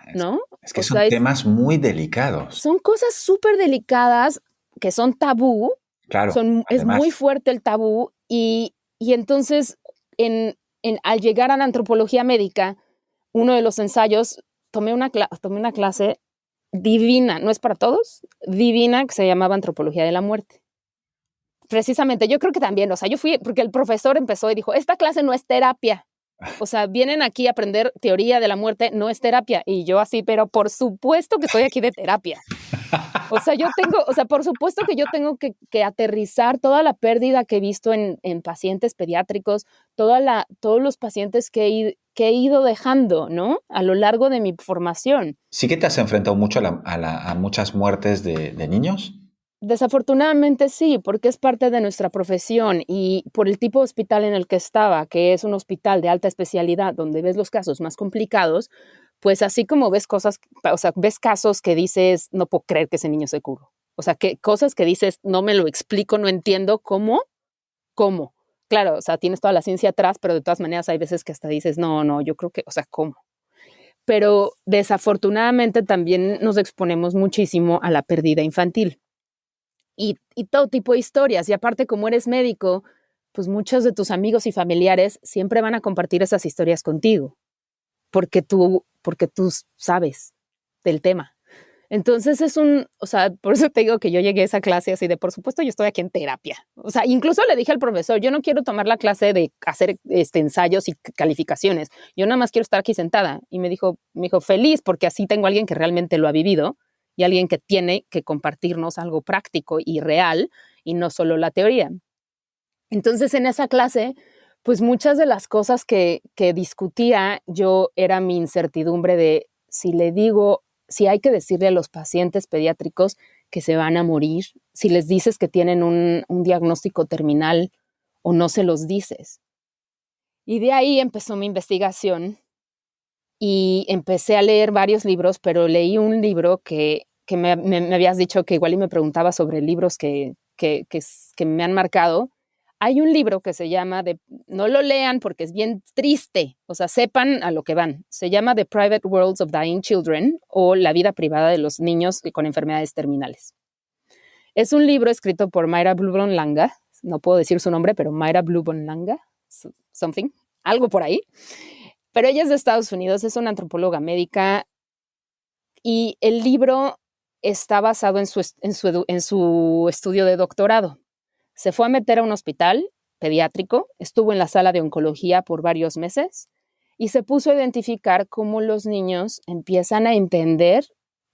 Es, ¿No? es que O son sea, temas muy delicados. son cosas súper delicadas que son tabú, Claro, es muy además. fuerte el tabú y entonces al llegar a la antropología médica, uno de los ensayos, tomé una clase divina, no es para todos, divina, que se llamaba Antropología de la Muerte. Precisamente, yo creo que también, o sea, yo fui, porque el profesor empezó y dijo, esta clase no es terapia. O sea, vienen aquí a aprender teoría de la muerte, no es terapia. Y yo así, pero por supuesto que estoy aquí de terapia. O sea, por supuesto que yo tengo que aterrizar toda la pérdida que he visto en pacientes pediátricos, todos los pacientes que he ido dejando, ¿no? A lo largo de mi formación. ¿Sí que te has enfrentado mucho a muchas muertes de niños? Desafortunadamente sí, porque es parte de nuestra profesión y por el tipo de hospital en el que estaba, que es un hospital de alta especialidad donde ves los casos más complicados, pues así como ves ves casos que dices, no puedo creer que ese niño se curó. O sea, que cosas que dices, no me lo explico, no entiendo cómo. Claro, o sea, tienes toda la ciencia atrás, pero de todas maneras hay veces que hasta dices, no, yo creo que, o sea, ¿cómo? Pero desafortunadamente también nos exponemos muchísimo a la pérdida infantil. Y todo tipo de historias. Y aparte, como eres médico, pues muchos de tus amigos y familiares siempre van a compartir esas historias contigo, porque tú sabes del tema. Entonces o sea, por eso te digo que yo llegué a esa clase así de, por supuesto, yo estoy aquí en terapia. O sea, incluso le dije al profesor, yo no quiero tomar la clase de hacer ensayos y calificaciones. Yo nada más quiero estar aquí sentada. Y me dijo, feliz, porque así tengo a alguien que realmente lo ha vivido y alguien que tiene que compartirnos algo práctico y real y no solo la teoría. Entonces, en esa clase, pues muchas de las cosas que discutía yo era mi incertidumbre de si hay que decirle a los pacientes pediátricos que se van a morir, si les dices que tienen un diagnóstico terminal o no se los dices. Y de ahí empezó mi investigación y empecé a leer varios libros, pero leí un libro que me habías dicho que igual y me preguntaba sobre libros que me han marcado. Hay un libro que se llama, no lo lean porque es bien triste, o sea, sepan a lo que van. Se llama The Private Worlds of Dying Children o La vida privada de los niños con enfermedades terminales. Es un libro escrito por Mayra Blubon-Langa, no puedo decir su nombre, pero Mayra Blubon-Langa, algo por ahí. Pero ella es de Estados Unidos, es una antropóloga médica y el libro está basado en su estudio de doctorado. Se fue a meter a un hospital pediátrico, estuvo en la sala de oncología por varios meses y se puso a identificar cómo los niños empiezan a entender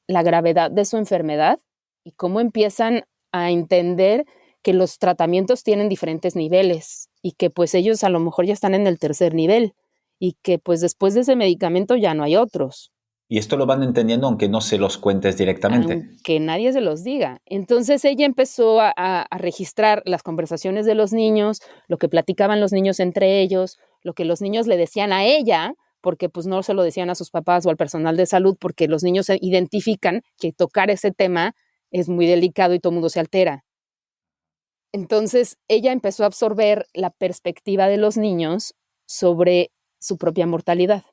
la gravedad de su enfermedad y cómo empiezan a entender que los tratamientos tienen diferentes niveles y que pues ellos a lo mejor ya están en el tercer nivel y que pues después de ese medicamento ya no hay otros. Y esto lo van entendiendo aunque no se los cuentes directamente. Aunque nadie se los diga. Entonces ella empezó a registrar las conversaciones de los niños, lo que platicaban los niños entre ellos, lo que los niños le decían a ella, porque pues no se lo decían a sus papás o al personal de salud, porque los niños identifican que tocar ese tema es muy delicado y todo el mundo se altera. Entonces ella empezó a absorber la perspectiva de los niños sobre su propia mortalidad.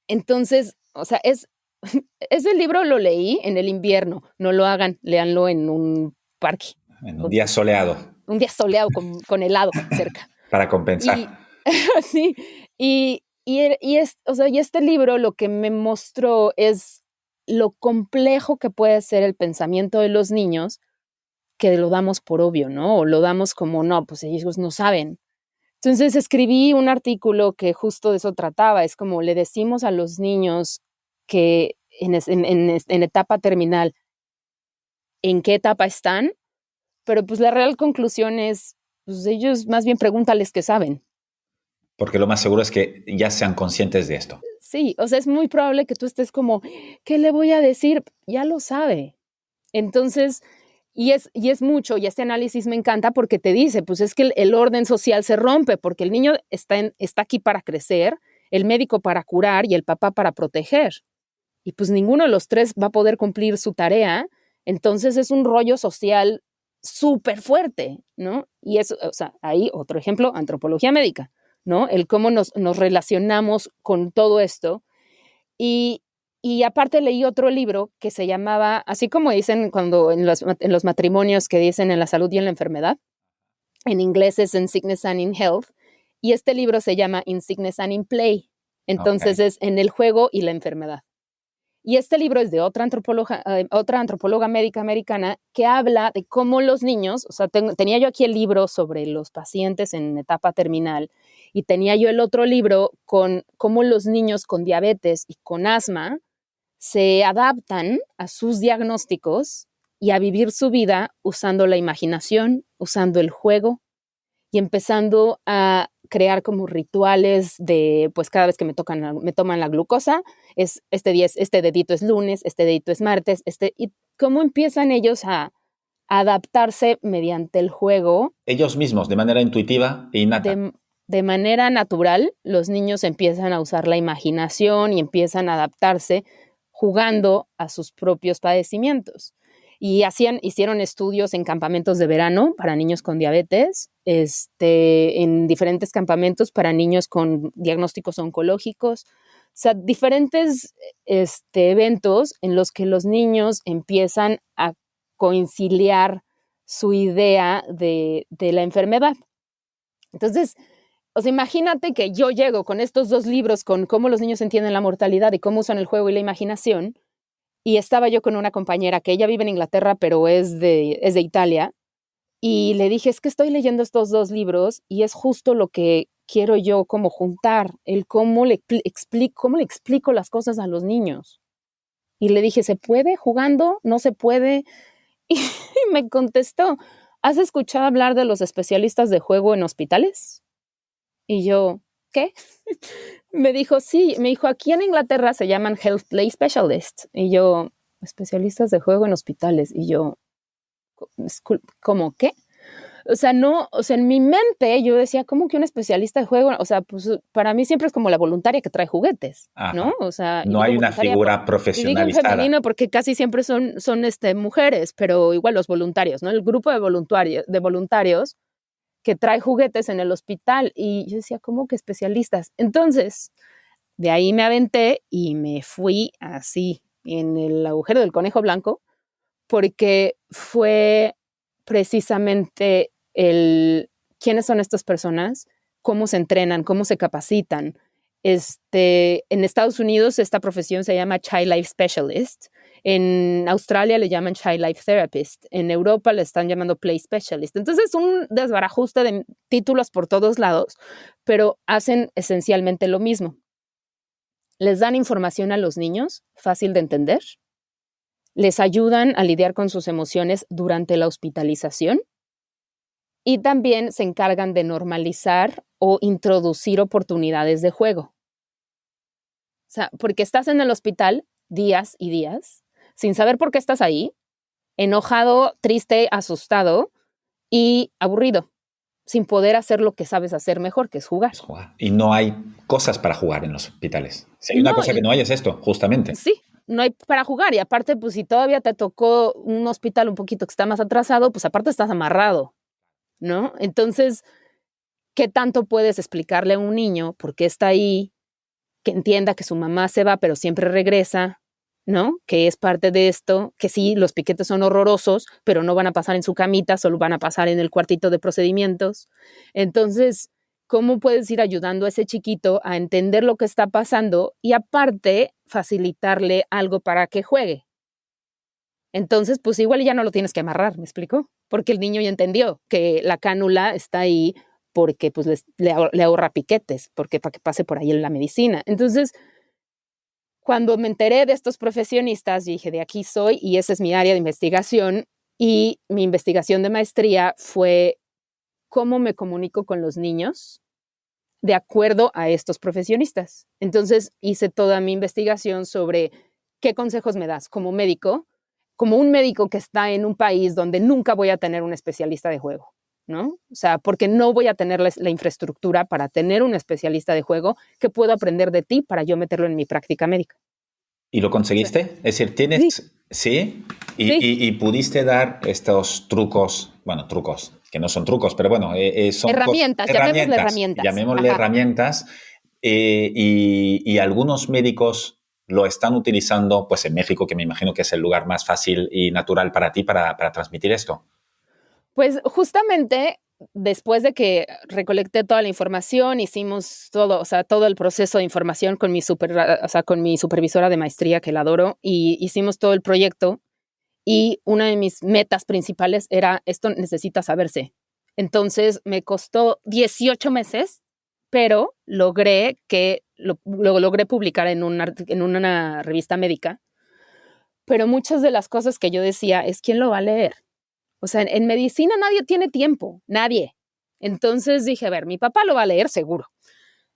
Entonces, o sea, ese libro lo leí en el invierno. No lo hagan, léanlo en un parque. En un día soleado. Un día soleado con helado cerca. Para compensar. Sí, y este libro lo que me mostró es lo complejo que puede ser el pensamiento de los niños, que lo damos por obvio, ¿no? O lo damos como, no, pues ellos no saben. Entonces escribí un artículo que justo de eso trataba. Es como le decimos a los niños que en etapa terminal, en qué etapa están, pero pues la real conclusión es, pues ellos más bien pregúntales qué saben. Porque lo más seguro es que ya sean conscientes de esto. Sí, o sea, es muy probable que tú estés como, ¿qué le voy a decir? Ya lo sabe. Entonces, y es mucho, y este análisis me encanta porque te dice, pues es que el orden social se rompe, porque el niño está aquí para crecer, el médico para curar y el papá para proteger. Y pues ninguno de los tres va a poder cumplir su tarea, entonces es un rollo social súper fuerte, ¿no? Y eso, o sea, ahí otro ejemplo, antropología médica, ¿no? El cómo nos relacionamos con todo esto. Y aparte leí otro libro que se llamaba, así como dicen cuando en los matrimonios que dicen en la salud y en la enfermedad, en inglés es In Sickness and in Health, y este libro se llama In Sickness and in Play. Entonces es en el juego y la enfermedad. Y este libro es de otra antropóloga médica americana que habla de cómo los niños, o sea, tenía yo aquí el libro sobre los pacientes en etapa terminal y tenía yo el otro libro con cómo los niños con diabetes y con asma se adaptan a sus diagnósticos y a vivir su vida usando la imaginación, usando el juego y empezando a crear como rituales de, pues cada vez que me toman la glucosa, es este dedito es lunes, este dedito es martes, y cómo empiezan ellos a adaptarse mediante el juego. Ellos mismos, de manera intuitiva e innata. De manera natural, los niños empiezan a usar la imaginación y empiezan a adaptarse jugando a sus propios padecimientos. Y hicieron estudios en campamentos de verano para niños con diabetes, en diferentes campamentos para niños con diagnósticos oncológicos, o sea, diferentes eventos en los que los niños empiezan a conciliar su idea de la enfermedad. Entonces, o sea, imagínate que yo llego con estos 2 libros con cómo los niños entienden la mortalidad y cómo usan el juego y la imaginación, y estaba yo con una compañera que ella vive en Inglaterra, pero es de Italia, y le dije, es que estoy leyendo estos 2 libros y es justo lo que quiero yo como juntar, el cómo le explico las cosas a los niños. Y le dije, ¿se puede jugando? ¿No se puede? Y me contestó, ¿has escuchado hablar de los especialistas de juego en hospitales? Y yo, ¿qué? Me dijo, sí, me dijo, aquí en Inglaterra se llaman Health Play Specialists. Y yo, especialistas de juego en hospitales. Y yo, ¿cómo qué? O sea, no, o sea, en mi mente yo decía, ¿cómo que un especialista de juego? O sea, pues para mí siempre es como la voluntaria que trae juguetes, Ajá. ¿no? O sea, no hay una figura profesionalizada. Y digo femenino porque casi siempre son mujeres, pero igual los voluntarios, ¿no? El grupo de voluntarios que trae juguetes en el hospital. Y yo decía, ¿cómo que especialistas? Entonces, de ahí me aventé y me fui así en el agujero del conejo blanco, porque fue precisamente quiénes son estas personas, cómo se entrenan, cómo se capacitan. En Estados Unidos esta profesión se llama Child Life Specialist. En Australia le llaman Child Life Therapist. En Europa le están llamando Play Specialist. Entonces es un desbarajuste de títulos por todos lados, pero hacen esencialmente lo mismo. Les dan información a los niños, fácil de entender. Les ayudan a lidiar con sus emociones durante la hospitalización y también se encargan de normalizar o introducir oportunidades de juego. O sea, porque estás en el hospital días y días sin saber por qué estás ahí, enojado, triste, asustado y aburrido, sin poder hacer lo que sabes hacer mejor, que es jugar. Y no hay cosas para jugar en los hospitales. Si hay una cosa que no hay es esto, justamente. Sí, no hay para jugar. Y aparte, pues si todavía te tocó un hospital un poquito que está más atrasado, pues aparte estás amarrado, ¿no? Entonces, ¿qué tanto puedes explicarle a un niño por qué está ahí? Que entienda que su mamá se va, pero siempre regresa, ¿no? Que es parte de esto, que sí, los piquetes son horrorosos, pero no van a pasar en su camita, solo van a pasar en el cuartito de procedimientos. Entonces, ¿cómo puedes ir ayudando a ese chiquito a entender lo que está pasando y aparte facilitarle algo para que juegue? Entonces, pues igual ya no lo tienes que amarrar, ¿me explico? Porque el niño ya entendió que la cánula está ahí porque pues le ahorra piquetes, porque para que pase por ahí en la medicina. Entonces, cuando me enteré de estos profesionistas, dije, de aquí soy y esa es mi área de investigación. Y mi investigación de maestría fue cómo me comunico con los niños de acuerdo a estos profesionistas. Entonces, hice toda mi investigación sobre qué consejos me das como médico, como un médico que está en un país donde nunca voy a tener un especialista de juego, ¿no? O sea, porque no voy a tener la infraestructura para tener un especialista de juego que puedo aprender de ti para yo meterlo en mi práctica médica. ¿Y lo conseguiste? Es decir, tienes... Sí. Y pudiste dar estos trucos, bueno, trucos, que no son trucos, pero bueno, son herramientas. Llamémosle herramientas. Y algunos médicos lo están utilizando, pues en México, que me imagino que es el lugar más fácil y natural para ti para transmitir esto. Pues justamente después de que recolecté toda la información, hicimos todo, o sea, todo el proceso de información con mi supervisora de maestría, que la adoro, y hicimos todo el proyecto. Y una de mis metas principales era, esto necesita saberse. Entonces me costó 18 meses, pero logré publicar en una revista médica pero muchas de las cosas que yo decía es, ¿quién lo va a leer? O sea, en medicina nadie tiene tiempo, nadie. Entonces dije, a ver, mi papá lo va a leer seguro.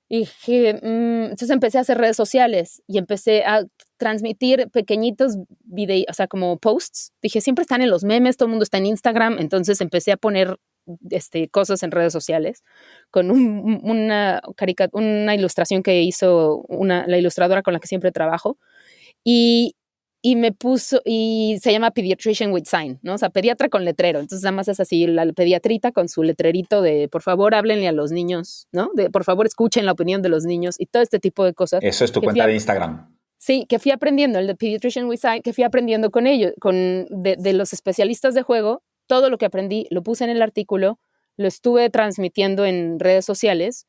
Y dije, entonces empecé a hacer redes sociales y empecé a transmitir pequeñitos videos, o sea, como posts. Dije, siempre están en los memes, todo el mundo está en Instagram, entonces empecé a poner cosas en redes sociales con una ilustración que hizo la ilustradora con la que siempre trabajo. Y me puso, y se llama Pediatrician with Sign, ¿no? O sea, pediatra con letrero. Entonces, nada más es así, la pediatrita con su letrerito de, por favor, háblenle a los niños, ¿no? De, por favor, escuchen la opinión de los niños y todo este tipo de cosas. Eso es tu cuenta de Instagram. Sí, que fui aprendiendo, el de Pediatrician with Sign, que fui aprendiendo con ellos, de los especialistas de juego. Todo lo que aprendí lo puse en el artículo, lo estuve transmitiendo en redes sociales,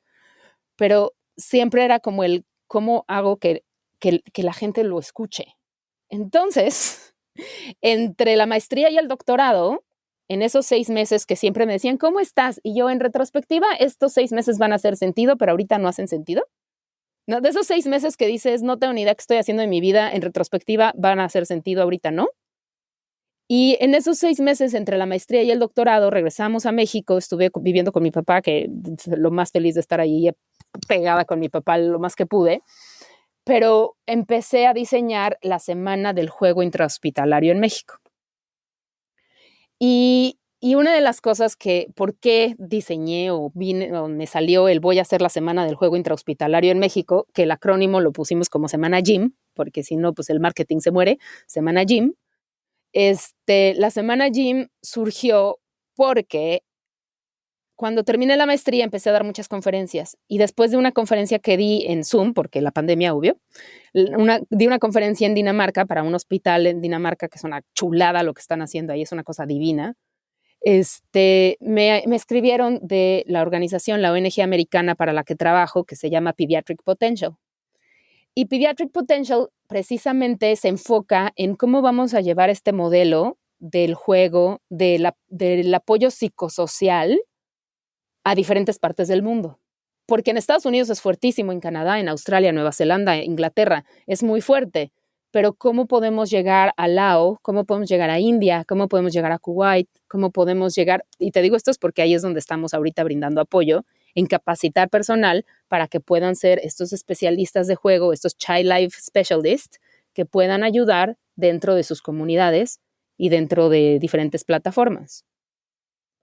pero siempre era como el, ¿cómo hago que la gente lo escuche? Entonces, entre la maestría y el doctorado, en esos 6 meses que siempre me decían, ¿cómo estás? Y yo en retrospectiva, estos 6 meses van a hacer sentido, pero ahorita no hacen sentido. ¿No? De esos 6 meses que dices, no tengo ni idea qué estoy haciendo en mi vida, en retrospectiva van a hacer sentido, ahorita no. Y en esos 6 meses entre la maestría y el doctorado, regresamos a México, estuve viviendo con mi papá, que lo más feliz de estar ahí, pegada con mi papá lo más que pude. Pero empecé a diseñar la semana del juego intrahospitalario en México. Y una de las cosas que, ¿por qué diseñé o me salió el voy a hacer la semana del juego intrahospitalario en México? Que el acrónimo lo pusimos como Semana Gym, porque si no, pues el marketing se muere, Semana Gym. La Semana Gym surgió porque cuando terminé la maestría empecé a dar muchas conferencias y después de una conferencia que di en Zoom, porque la pandemia, obvio, di una conferencia en Dinamarca para un hospital en Dinamarca, que es una chulada lo que están haciendo ahí, es una cosa divina. Me escribieron de la organización, la ONG americana para la que trabajo, que se llama Pediatric Potential. Y Pediatric Potential precisamente se enfoca en cómo vamos a llevar este modelo del juego, del apoyo psicosocial a diferentes partes del mundo. Porque en Estados Unidos es fuertísimo, en Canadá, en Australia, Nueva Zelanda, Inglaterra, es muy fuerte. Pero ¿cómo podemos llegar a Laos? ¿Cómo podemos llegar a India? ¿Cómo podemos llegar a Kuwait? ¿Cómo podemos llegar? Y te digo esto es porque ahí es donde estamos ahorita brindando apoyo, en capacitar personal para que puedan ser estos especialistas de juego, estos Child Life Specialists, que puedan ayudar dentro de sus comunidades y dentro de diferentes plataformas.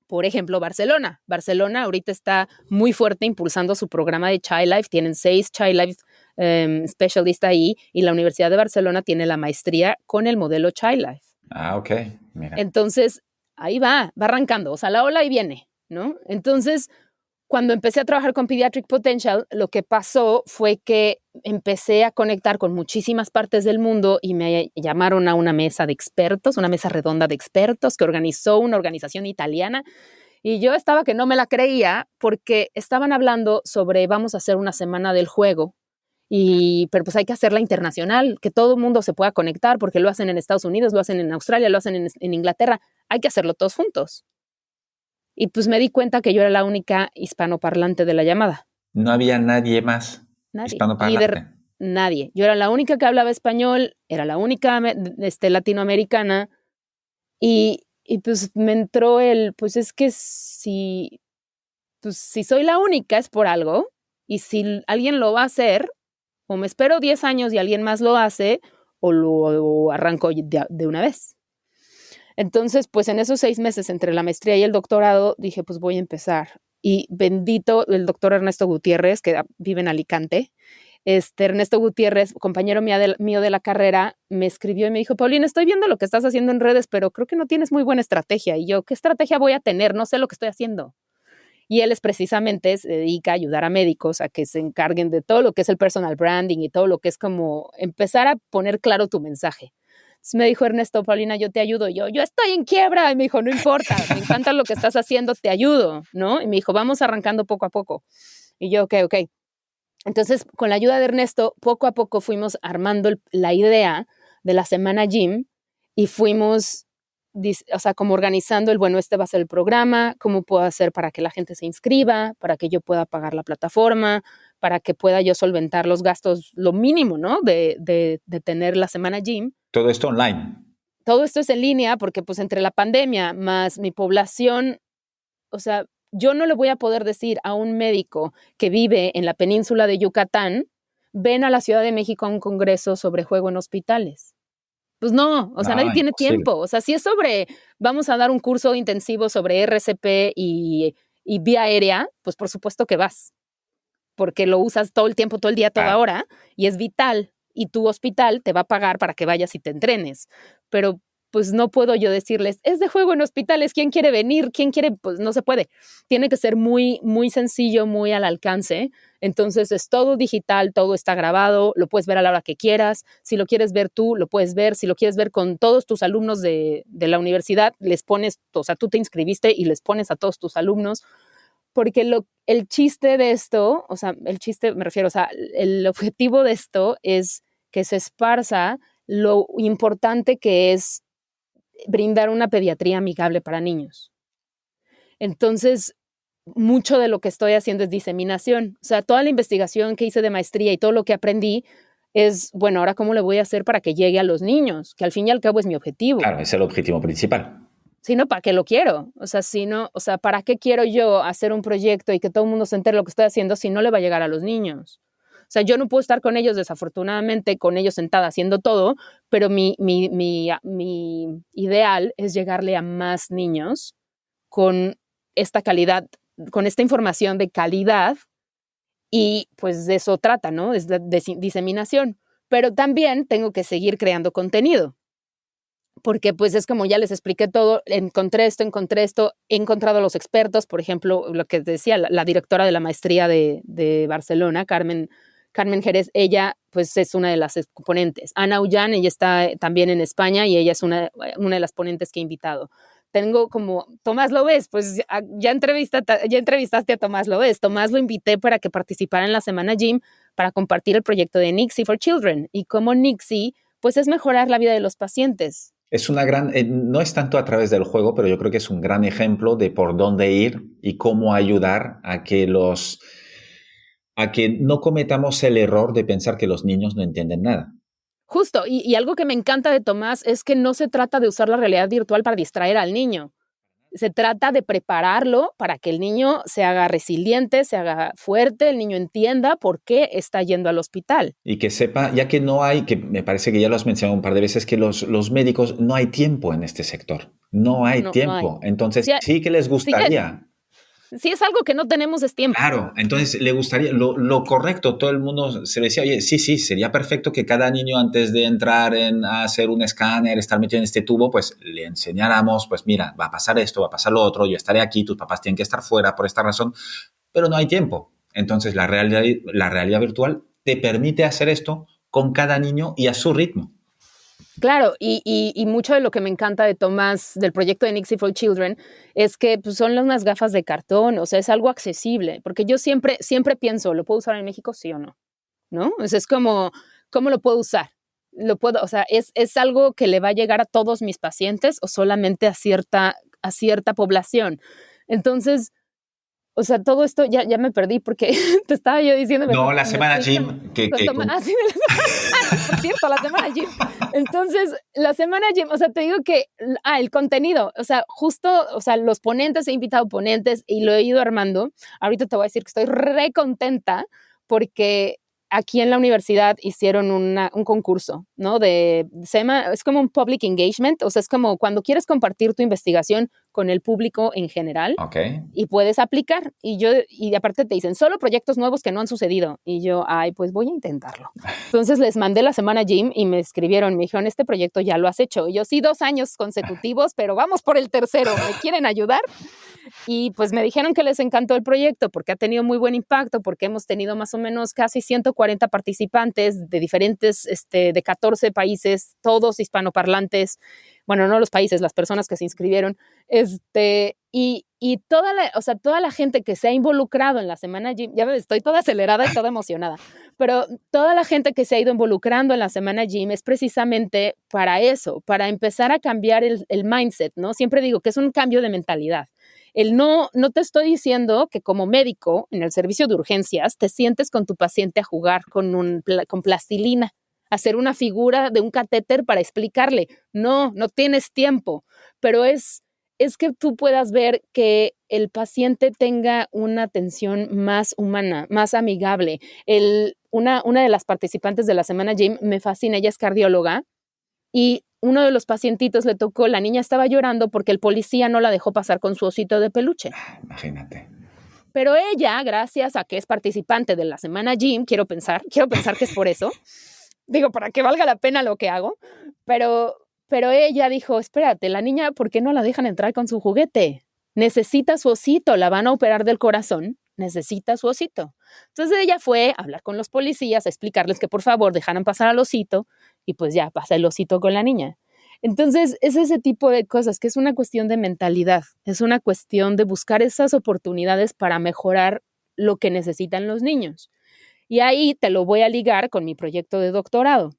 Por ejemplo, Barcelona. Barcelona ahorita está muy fuerte impulsando su programa de Child Life. Tienen 6 Child Life Specialists ahí y la Universidad de Barcelona tiene la maestría con el modelo Child Life. Ah, ok. Mira. Entonces, ahí va arrancando. O sea, la ola ahí viene, ¿no? Entonces, cuando empecé a trabajar con Pediatric Potential, lo que pasó fue que empecé a conectar con muchísimas partes del mundo y me llamaron a una mesa de expertos, una mesa redonda de expertos que organizó una organización italiana. Y yo estaba que no me la creía porque estaban hablando sobre vamos a hacer una semana del juego, pero pues hay que hacerla internacional, que todo el mundo se pueda conectar porque lo hacen en Estados Unidos, lo hacen en Australia, lo hacen en Inglaterra. Hay que hacerlo todos juntos. Y pues me di cuenta que yo era la única hispanoparlante de la llamada. No había nadie más Nadie. hispanoparlante. Nadie. Yo era la única que hablaba español, era la única latinoamericana y pues me entró pues es que si soy la única es por algo y si alguien lo va a hacer, o me espero 10 años y alguien más lo hace, o lo arranco de una vez. Entonces, pues en esos 6 meses entre la maestría y el doctorado, dije, pues voy a empezar. Y bendito el doctor Ernesto Gutiérrez, que vive en Alicante. Ernesto Gutiérrez, compañero mío de la carrera, me escribió y me dijo, Paulina, estoy viendo lo que estás haciendo en redes, pero creo que no tienes muy buena estrategia. Y yo, ¿qué estrategia voy a tener? No sé lo que estoy haciendo. Y él se dedica a ayudar a médicos a que se encarguen de todo lo que es el personal branding y todo lo que es como empezar a poner claro tu mensaje. Entonces me dijo Ernesto, Paulina, yo te ayudo. Yo estoy en quiebra. Y me dijo, no importa, me encanta lo que estás haciendo, te ayudo, ¿no? Y me dijo, vamos arrancando poco a poco. Y yo, ok. Entonces, con la ayuda de Ernesto, poco a poco fuimos armando la idea de la Semana Gym y fuimos, como organizando este va a ser el programa, cómo puedo hacer para que la gente se inscriba, para que yo pueda pagar la plataforma, para que pueda yo solventar los gastos, lo mínimo, ¿no? De tener la semana gym. Todo esto online. Todo esto es en línea porque pues entre la pandemia más mi población, o sea, yo no le voy a poder decir a un médico que vive en la península de Yucatán, ven a la Ciudad de México a un congreso sobre juego en hospitales. Pues no, o sea, nadie tiene Imposible. tiempo. O sea, si es sobre, vamos a dar un curso intensivo sobre RCP y vía aérea, pues por supuesto que vas, porque lo usas todo el tiempo, todo el día, toda hora, y es vital. Y tu hospital te va a pagar para que vayas y te entrenes. Pero pues no puedo yo decirles, es de juego en hospitales, ¿quién quiere venir? ¿Quién quiere? Pues no se puede. Tiene que ser muy, muy sencillo, muy al alcance. Entonces es todo digital, todo está grabado, lo puedes ver a la hora que quieras. Si lo quieres ver tú, lo puedes ver. Si lo quieres ver con todos tus alumnos de la universidad, les pones, o sea, tú te inscribiste y les pones a todos tus alumnos. Porque el chiste de esto, o sea, el chiste me refiero, o sea, el objetivo de esto es que se esparza lo importante que es brindar una pediatría amigable para niños. Entonces, mucho de lo que estoy haciendo es diseminación. O sea, toda la investigación que hice de maestría y todo lo que aprendí es, bueno, ahora cómo le voy a hacer para que llegue a los niños, que al fin y al cabo es mi objetivo. Claro, es el objetivo principal. Si no, ¿para qué lo quiero? O sea, si no, o sea, ¿para qué quiero yo hacer un proyecto y que todo el mundo se entere de lo que estoy haciendo si no le va a llegar a los niños? O sea, yo no puedo estar con ellos, desafortunadamente, con ellos sentada haciendo todo, pero mi ideal es llegarle a más niños con esta calidad, con esta información de calidad y pues de eso trata, ¿no? Es la diseminación. Pero también tengo que seguir creando contenido porque pues es como ya les expliqué todo, encontré esto, he encontrado a los expertos, por ejemplo, lo que decía la directora de la maestría de Barcelona, Carmen Jerez, ella pues es una de las ponentes. Ana Ullán, ella está también en España y ella es una de las ponentes que he invitado. Tengo como, Tomás Lobés, pues ya entrevistaste a Tomás Lobés. Tomás lo invité para que participara en la Semana Gym para compartir el proyecto de Nixie for Children y cómo Nixie pues es mejorar la vida de los pacientes. Es una gran, no es tanto a través del juego, pero yo creo que es un gran ejemplo de por dónde ir y cómo ayudar a que no cometamos el error de pensar que los niños no entienden nada. Justo, y algo que me encanta de Tomás es que no se trata de usar la realidad virtual para distraer al niño. Se trata de prepararlo para que el niño se haga resiliente, se haga fuerte, el niño entienda por qué está yendo al hospital. Y que sepa, ya que no hay, que me parece que ya lo has mencionado un par de veces, que los médicos no hay tiempo en este sector. No hay tiempo. No hay. Entonces, sí que les gustaría. Si es algo que no tenemos es tiempo. Claro, entonces le gustaría, lo correcto, todo el mundo se decía, oye, sí, sería perfecto que cada niño antes de entrar a hacer un escáner, estar metido en este tubo, pues le enseñáramos, pues mira, va a pasar esto, va a pasar lo otro, yo estaré aquí, tus papás tienen que estar fuera por esta razón, pero no hay tiempo. Entonces la realidad virtual te permite hacer esto con cada niño y a su ritmo. Claro, y mucho de lo que me encanta de Tomás, del proyecto de Nixie for Children, es que pues, son unas gafas de cartón, o sea, es algo accesible, porque yo siempre pienso, ¿lo puedo usar en México? Sí o no, ¿no? O sea, es como, ¿cómo lo puedo usar? O sea, ¿es algo que le va a llegar a todos mis pacientes o solamente a cierta población? Entonces, o sea, todo esto ya me perdí porque te estaba yo diciendo... No, la Semana Gym. Por cierto, la Semana Gym. Entonces, la Semana Gym, o sea, te digo que, el contenido, o sea, justo, o sea, los ponentes, he invitado ponentes y lo he ido armando. Ahorita te voy a decir que estoy re contenta porque aquí en la universidad hicieron un concurso, ¿no? Es como un public engagement, o sea, es como cuando quieres compartir tu investigación con el público en general. Okay. Y puedes aplicar. Y aparte te dicen, solo proyectos nuevos que no han sucedido. Y yo, pues voy a intentarlo. Entonces les mandé la Semana Gym y me escribieron, me dijeron, este proyecto ya lo has hecho. Y yo, sí, 2 años consecutivos, pero vamos por el tercero. ¿Me quieren ayudar? Y pues me dijeron que les encantó el proyecto porque ha tenido muy buen impacto, porque hemos tenido más o menos casi 140 participantes de diferentes, de 14 países, todos hispanoparlantes. Bueno, no los países, las personas que se inscribieron. Y toda la gente que se ha involucrado en la Semana Gym, ya ves, estoy toda acelerada y toda emocionada, pero toda la gente que se ha ido involucrando en la Semana Gym es precisamente para eso, para empezar a cambiar el mindset, ¿no? Siempre digo que es un cambio de mentalidad. No te estoy diciendo que como médico en el servicio de urgencias te sientes con tu paciente a jugar con plastilina, hacer una figura de un catéter para explicarle. No tienes tiempo, pero es que tú puedas ver que el paciente tenga una atención más humana, más amigable. Una de las participantes de la Semana Jim me fascina, ella es cardióloga, y uno de los pacientitos le tocó, la niña estaba llorando porque el policía no la dejó pasar con su osito de peluche. Imagínate. Pero ella, gracias a que es participante de la Semana Jim, quiero pensar que es por eso, digo, para que valga la pena lo que hago, pero ella dijo, espérate, la niña, ¿por qué no la dejan entrar con su juguete? Necesita su osito, la van a operar del corazón, necesita su osito. Entonces ella fue a hablar con los policías, a explicarles que por favor dejaran pasar al osito, y pues ya pasa el osito con la niña. Entonces es ese tipo de cosas que es una cuestión de mentalidad, es una cuestión de buscar esas oportunidades para mejorar lo que necesitan los niños. Y ahí te lo voy a ligar con mi proyecto de doctorado,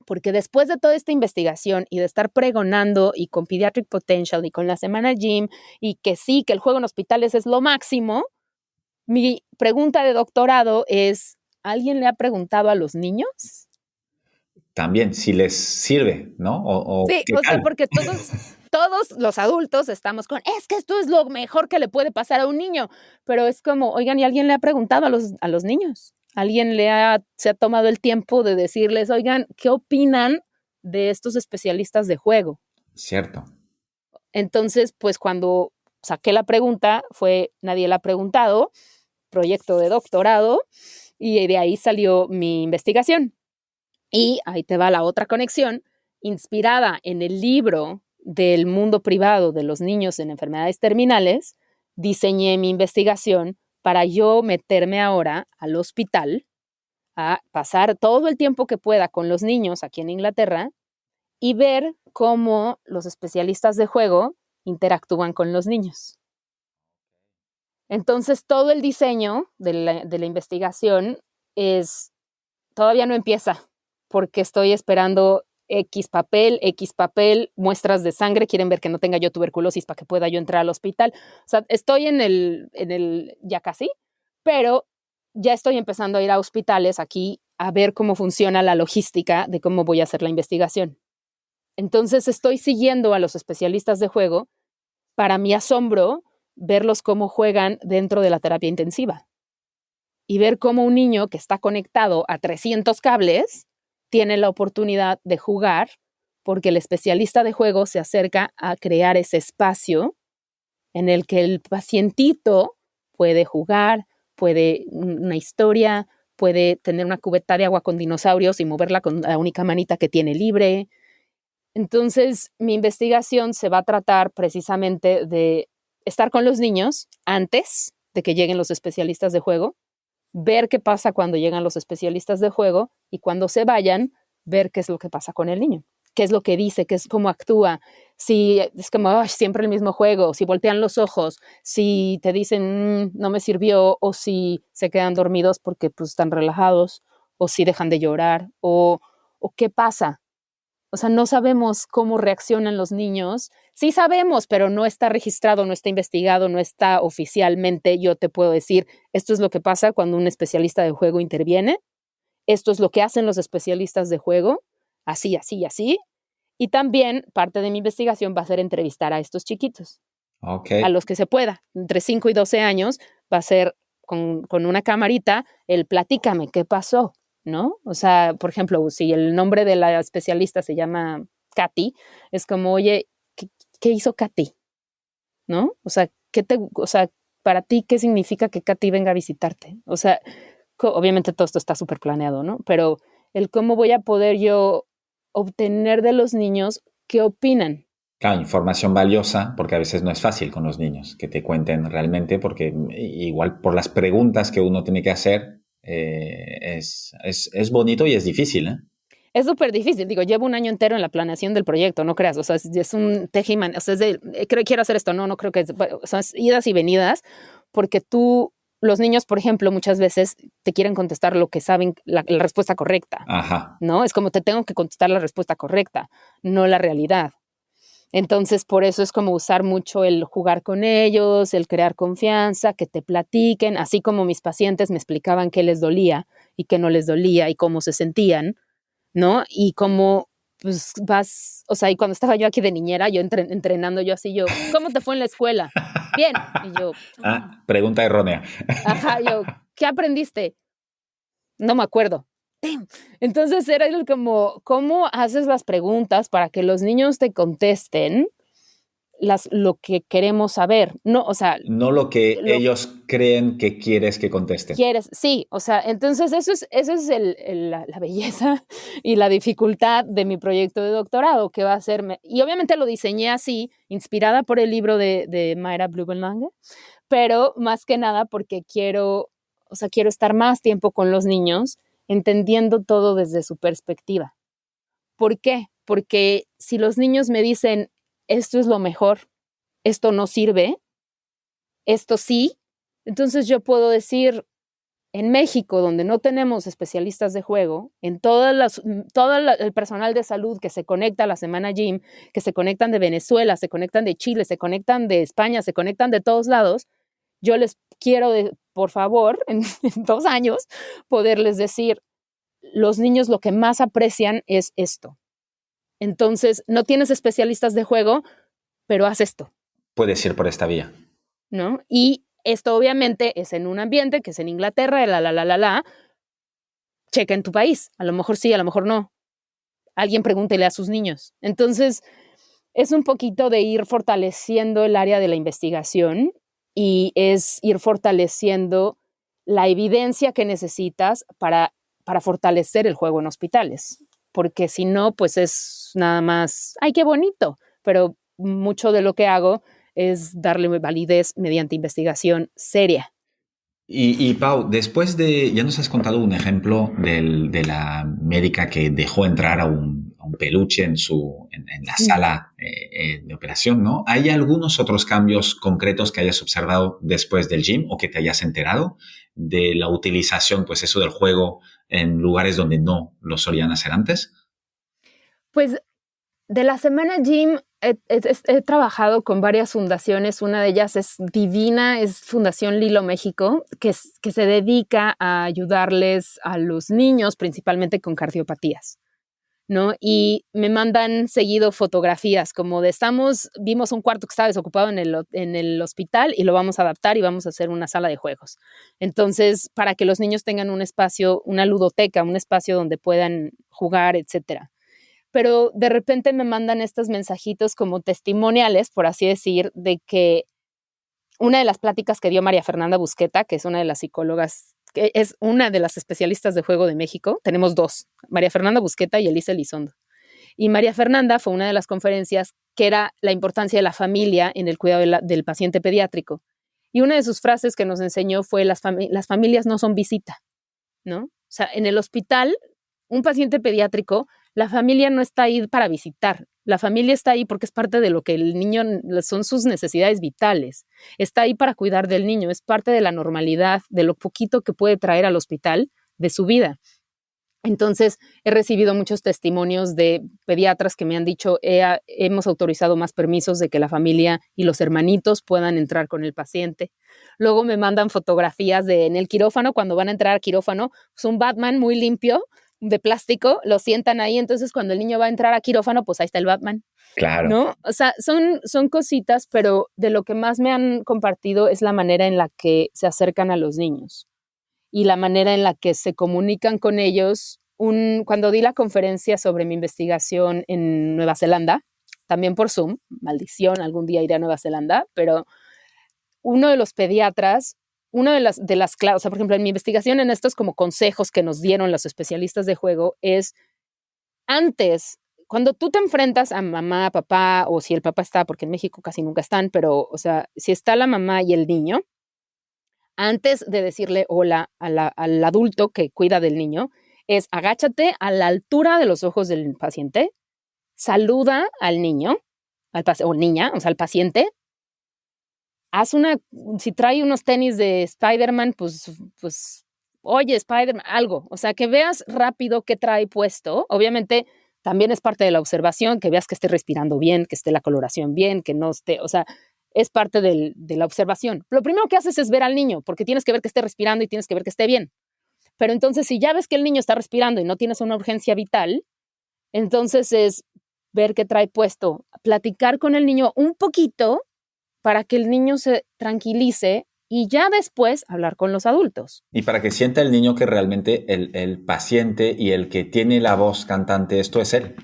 porque después de toda esta investigación y de estar pregonando y con Pediatric Potential y con la Semana Jim y que sí, que el juego en hospitales es lo máximo, mi pregunta de doctorado es, ¿alguien le ha preguntado a los niños? También, si les sirve, ¿no? Sí, ¿qué o sea, tal? porque todos los adultos estamos con, es que esto es lo mejor que le puede pasar a un niño, pero es como, oigan, ¿y alguien le ha preguntado a los niños? ¿Alguien se ha tomado el tiempo de decirles, oigan, ¿qué opinan de estos especialistas de juego? Cierto. Entonces, pues cuando saqué la pregunta, nadie la ha preguntado, proyecto de doctorado, y de ahí salió mi investigación. Y ahí te va la otra conexión, inspirada en el libro del mundo privado de los niños en enfermedades terminales, diseñé mi investigación para yo meterme ahora al hospital a pasar todo el tiempo que pueda con los niños aquí en Inglaterra y ver cómo los especialistas de juego interactúan con los niños. Entonces, todo el diseño de la investigación todavía no empieza, porque estoy esperando X papel, muestras de sangre, quieren ver que no tenga yo tuberculosis para que pueda yo entrar al hospital. O sea, estoy en el ya casi, pero ya estoy empezando a ir a hospitales aquí a ver cómo funciona la logística de cómo voy a hacer la investigación. Entonces estoy siguiendo a los especialistas de juego, para mi asombro, verlos cómo juegan dentro de la terapia intensiva y ver cómo un niño que está conectado a 300 cables tiene la oportunidad de jugar porque el especialista de juego se acerca a crear ese espacio en el que el pacientito puede jugar, puede una historia, puede tener una cubeta de agua con dinosaurios y moverla con la única manita que tiene libre. Entonces, mi investigación se va a tratar precisamente de estar con los niños antes de que lleguen los especialistas de juego, ver qué pasa cuando llegan los especialistas de juego y cuando se vayan, ver qué es lo que pasa con el niño, qué es lo que dice, qué es cómo actúa, si es como siempre el mismo juego, si voltean los ojos, si te dicen no me sirvió, o si se quedan dormidos porque pues, están relajados, o si dejan de llorar, o qué pasa. O sea, no sabemos cómo reaccionan los niños. Sí sabemos, pero no está registrado, no está investigado, no está oficialmente. Yo te puedo decir, esto es lo que pasa cuando un especialista de juego interviene. Esto es lo que hacen los especialistas de juego. Así, así y así. Y también parte de mi investigación va a ser entrevistar a estos chiquitos. Okay. A los que se pueda. Entre 5 y 12 años va a ser con una camarita el platícame, ¿qué pasó? ¿No? O sea, por ejemplo, si el nombre de la especialista se llama Katy, es como, oye, ¿qué hizo Katy? ¿No? O sea, para ti, ¿qué significa que Katy venga a visitarte? O sea, obviamente todo esto está súper planeado, ¿no? Pero el cómo voy a poder yo obtener de los niños qué opinan. Claro, información valiosa, porque a veces no es fácil con los niños que te cuenten realmente, porque igual por las preguntas que uno tiene que hacer, es bonito y es difícil, ¿eh? Es súper difícil. Digo, llevo un año entero en la planeación del proyecto, no creas. O sea, es un tejiman. O sea, quiero hacer esto. No creo que son idas y venidas, porque los niños, por ejemplo, muchas veces te quieren contestar lo que saben, la respuesta correcta. Ajá. ¿No? Es como te tengo que contestar la respuesta correcta, no la realidad. Entonces, por eso es como usar mucho el jugar con ellos, el crear confianza, que te platiquen, así como mis pacientes me explicaban qué les dolía y qué no les dolía y cómo se sentían, ¿no? Y cómo, pues, vas, o sea, y cuando estaba yo aquí de niñera, yo entrenando yo así, yo, ¿cómo te fue en la escuela? Bien. Y yo, Pregunta errónea. ajá, yo, ¿qué aprendiste? No me acuerdo. Damn. Entonces era como, ¿cómo haces las preguntas para que los niños te contesten lo que queremos saber? No, o sea, No lo que lo ellos creen que quieres que contesten. quieres, sí, o sea, entonces eso es la belleza y la dificultad de mi proyecto de doctorado, que va a ser, y obviamente lo diseñé así, inspirada por el libro de Mayra Blumenlange, pero más que nada porque quiero estar más tiempo con los niños, entendiendo todo desde su perspectiva. ¿Por qué? Porque si los niños me dicen, esto es lo mejor, esto no sirve, esto sí, entonces yo puedo decir, en México, donde no tenemos especialistas de juego, en todo el personal de salud que se conecta a la Semana Gym, que se conectan de Venezuela, se conectan de Chile, se conectan de España, se conectan de todos lados, yo les quiero, por favor, en 2 años, poderles decir, los niños lo que más aprecian es esto. Entonces, no tienes especialistas de juego, pero haz esto, Puedes ir por esta vía. ¿no? Y esto obviamente es en un ambiente que es en Inglaterra, checa en tu país. A lo mejor sí, a lo mejor no. Alguien pregúntele a sus niños. Entonces, es un poquito de ir fortaleciendo el área de la investigación y es ir fortaleciendo la evidencia que necesitas para fortalecer el juego en hospitales. Porque si no, pues es nada más, ¡ay, qué bonito! Pero mucho de lo que hago es darle validez mediante investigación seria. Y Pau, después de, ya nos has contado un ejemplo de la médica que dejó entrar a un peluche en la sala de operación, ¿no? ¿Hay algunos otros cambios concretos que hayas observado después del gym o que te hayas enterado de la utilización, pues eso del juego en lugares donde no lo solían hacer antes? Pues de la Semana Gym he trabajado con varias fundaciones. Una de ellas es divina, es Fundación Lilo México, que se dedica a ayudarles a los niños, principalmente con cardiopatías, ¿no? Y me mandan seguido fotografías como de vimos un cuarto que estaba desocupado en el hospital y lo vamos a adaptar y vamos a hacer una sala de juegos. Entonces, para que los niños tengan un espacio, una ludoteca, un espacio donde puedan jugar, etcétera. Pero de repente me mandan estos mensajitos como testimoniales, por así decir, de que una de las pláticas que dio María Fernanda Busqueta, que es una de las psicólogas, que es una de las especialistas de juego de México, tenemos 2, María Fernanda Busqueta y Elisa Elizondo. Y María Fernanda fue una de las conferencias que era la importancia de la familia en el cuidado del paciente pediátrico. Y una de sus frases que nos enseñó fue las familias no son visita, ¿no? O sea, en el hospital, un paciente pediátrico, la familia no está ahí para visitar. La familia está ahí porque es parte de lo que el niño, son sus necesidades vitales. Está ahí para cuidar del niño, es parte de la normalidad, de lo poquito que puede traer al hospital de su vida. Entonces, he recibido muchos testimonios de pediatras que me han dicho, hemos autorizado más permisos de que la familia y los hermanitos puedan entrar con el paciente. Luego me mandan fotografías en el quirófano, cuando van a entrar al quirófano, es un Batman muy limpio, de plástico, lo sientan ahí, entonces cuando el niño va a entrar a quirófano, pues ahí está el Batman, Claro. ¿no? O sea, son cositas, pero de lo que más me han compartido es la manera en la que se acercan a los niños y la manera en la que se comunican con ellos. Cuando di la conferencia sobre mi investigación en Nueva Zelanda, también por Zoom, maldición, algún día iré a Nueva Zelanda, pero uno de los pediatras, una de las claves, o sea, por ejemplo, en mi investigación en estos como consejos que nos dieron los especialistas de juego es antes, cuando tú te enfrentas a mamá, papá, o si el papá está, porque en México casi nunca están, pero, o sea, si está la mamá y el niño, antes de decirle hola al adulto que cuida del niño, es agáchate a la altura de los ojos del paciente, saluda al niño, o niña, o sea, al paciente, si trae unos tenis de Spider-Man, pues, oye, Spider-Man, algo, o sea, que veas rápido qué trae puesto. Obviamente, también es parte de la observación, que veas que esté respirando bien, que esté la coloración bien, que no esté, o sea, es parte de la observación. Lo primero que haces es ver al niño, porque tienes que ver que esté respirando y tienes que ver que esté bien. Pero entonces, si ya ves que el niño está respirando y no tienes una urgencia vital, entonces es ver qué trae puesto, platicar con el niño un poquito para que el niño se tranquilice y ya después hablar con los adultos. Y para que sienta el niño que realmente el paciente y el que tiene la voz cantante, esto es él.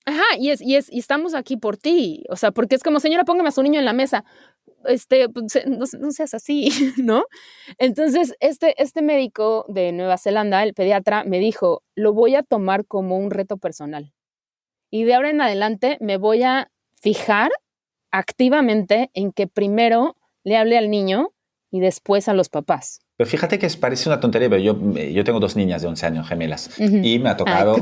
Ajá, y estamos aquí por ti. O sea, porque es como, señora, póngame a su niño en la mesa. Pues, no seas así, ¿no? Entonces, este médico de Nueva Zelanda, el pediatra, me dijo, lo voy a tomar como un reto personal. Y de ahora en adelante me voy a fijar activamente en que primero le hable al niño y después a los papás. Pero fíjate que parece una tontería, pero yo tengo 2 niñas de 11 años, gemelas, y me ha tocado,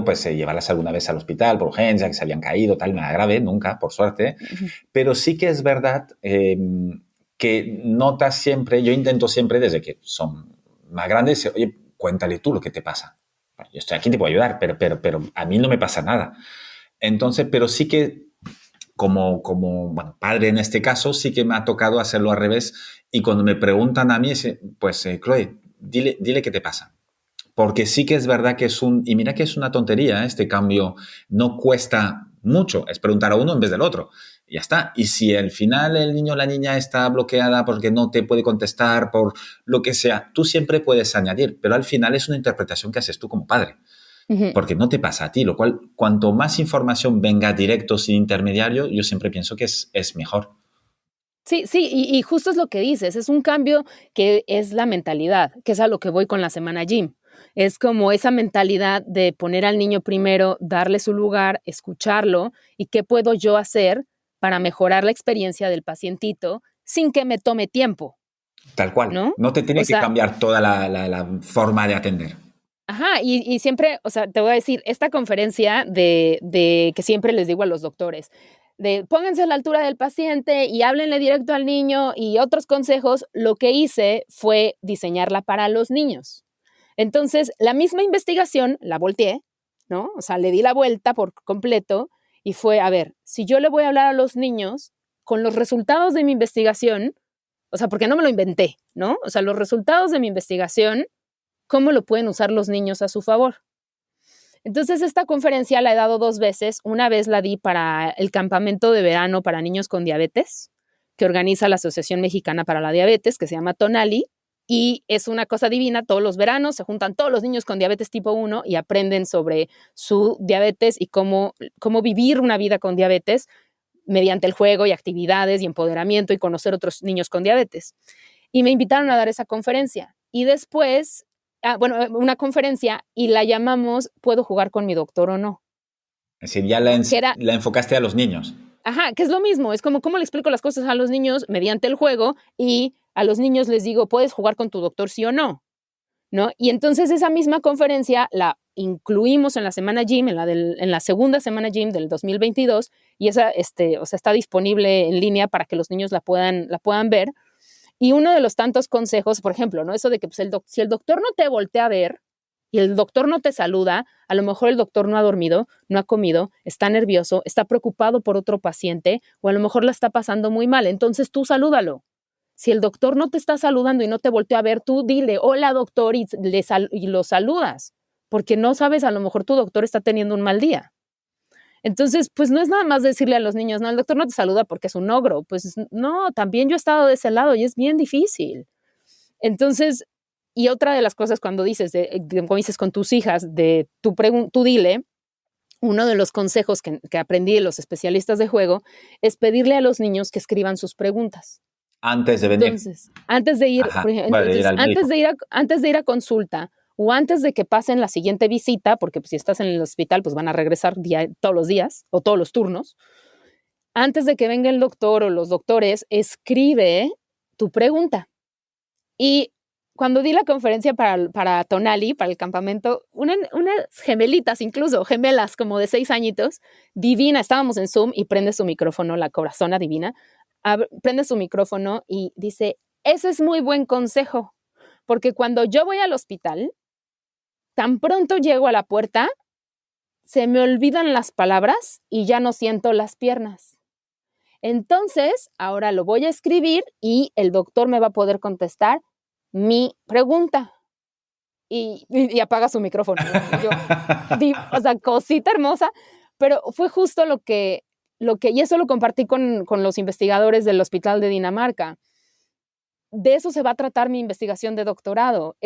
pues, llevarlas alguna vez al hospital por urgencia, que se habían caído, tal, nada grave, nunca, por suerte. Pero sí que es verdad que notas siempre, yo intento siempre, desde que son más grandes, oye, cuéntale tú lo que te pasa. Bueno, yo estoy aquí, te puedo ayudar, pero a mí no me pasa nada. Entonces, pero sí que como bueno, padre en este caso, sí que me ha tocado hacerlo al revés. Y cuando me preguntan a mí, pues, Chloe, dile qué te pasa. Porque sí que es verdad que y mira que es una tontería, este cambio no cuesta mucho, es preguntar a uno en vez del otro. Y ya está. Y si al final el niño o la niña está bloqueada porque no te puede contestar por lo que sea, tú siempre puedes añadir, pero al final es una interpretación que haces tú como padre. Porque no te pasa a ti, lo cual, cuanto más información venga directo sin intermediario, yo siempre pienso que es mejor. Sí, y justo es lo que dices, es un cambio que es la mentalidad, que es a lo que voy con la semana Gym. Es como esa mentalidad de poner al niño primero, darle su lugar, escucharlo y qué puedo yo hacer para mejorar la experiencia del pacientito sin que me tome tiempo. Tal cual. ¿No? No te tiene que cambiar toda la forma de atender. Ajá, y siempre, o sea, te voy a decir, esta conferencia de que siempre les digo a los doctores, de pónganse a la altura del paciente y háblenle directo al niño y otros consejos, lo que hice fue diseñarla para los niños. Entonces, la misma investigación la volteé, ¿no? O sea, le di la vuelta por completo y fue, a ver, si yo le voy a hablar a los niños con los resultados de mi investigación, o sea, porque no me lo inventé, ¿no? O sea, los resultados de mi investigación, ¿cómo lo pueden usar los niños a su favor? Entonces, esta conferencia la he dado 2 veces. Una vez la di para el campamento de verano para niños con diabetes, que organiza la Asociación Mexicana para la Diabetes, que se llama Tonali, y es una cosa divina. Todos los veranos se juntan todos los niños con diabetes tipo 1 y aprenden sobre su diabetes y cómo vivir una vida con diabetes mediante el juego y actividades y empoderamiento y conocer otros niños con diabetes. Y me invitaron a dar esa conferencia. Y después una conferencia y la llamamos ¿Puedo jugar con mi doctor o no? Es decir, ya la enfocaste a los niños. Ajá, que es lo mismo, es como cómo le explico las cosas a los niños mediante el juego y a los niños les digo, ¿puedes jugar con tu doctor sí o no? ¿No? Y entonces esa misma conferencia la incluimos en la semana Gym, en la segunda semana Gym del 2022 y esa está disponible en línea para que los niños la puedan ver. Y uno de los tantos consejos, por ejemplo, ¿no? Eso de que pues, si el doctor no te voltea a ver y el doctor no te saluda, a lo mejor el doctor no ha dormido, no ha comido, está nervioso, está preocupado por otro paciente o a lo mejor la está pasando muy mal. Entonces tú salúdalo. Si el doctor no te está saludando y no te voltea a ver, tú dile, hola doctor, y lo saludas, porque no sabes, a lo mejor tu doctor está teniendo un mal día. Entonces, pues no es nada más decirle a los niños, no, el doctor no te saluda porque es un ogro. Pues no, también yo he estado de ese lado y es bien difícil. Entonces, y otra de las cosas cuando dices, como dices con tus hijas, de tú dile, uno de los consejos que aprendí de los especialistas de juego es pedirle a los niños que escriban sus preguntas. Antes de venir. Entonces, antes de ir, por ejemplo, antes de ir a consulta, o antes de que pasen la siguiente visita, porque pues, si estás en el hospital, pues van a regresar todos los días o todos los turnos. Antes de que venga el doctor o los doctores, escribe tu pregunta. Y cuando di la conferencia para Tonali, para el campamento, unas gemelitas, incluso gemelas como de 6 añitos, divina, estábamos en Zoom y prende su micrófono, la corazona divina, prende su micrófono y dice, ese es muy buen consejo, porque cuando yo voy al hospital, tan pronto llego a la puerta, se me olvidan las palabras y ya no siento las piernas. Entonces, ahora lo voy a escribir y el doctor me va a poder contestar mi pregunta. Y apaga su micrófono, ¿no? O sea, cosita hermosa, pero fue justo lo que y eso lo compartí con los investigadores del Hospital de Dinamarca. De eso se va a tratar mi investigación de doctorado.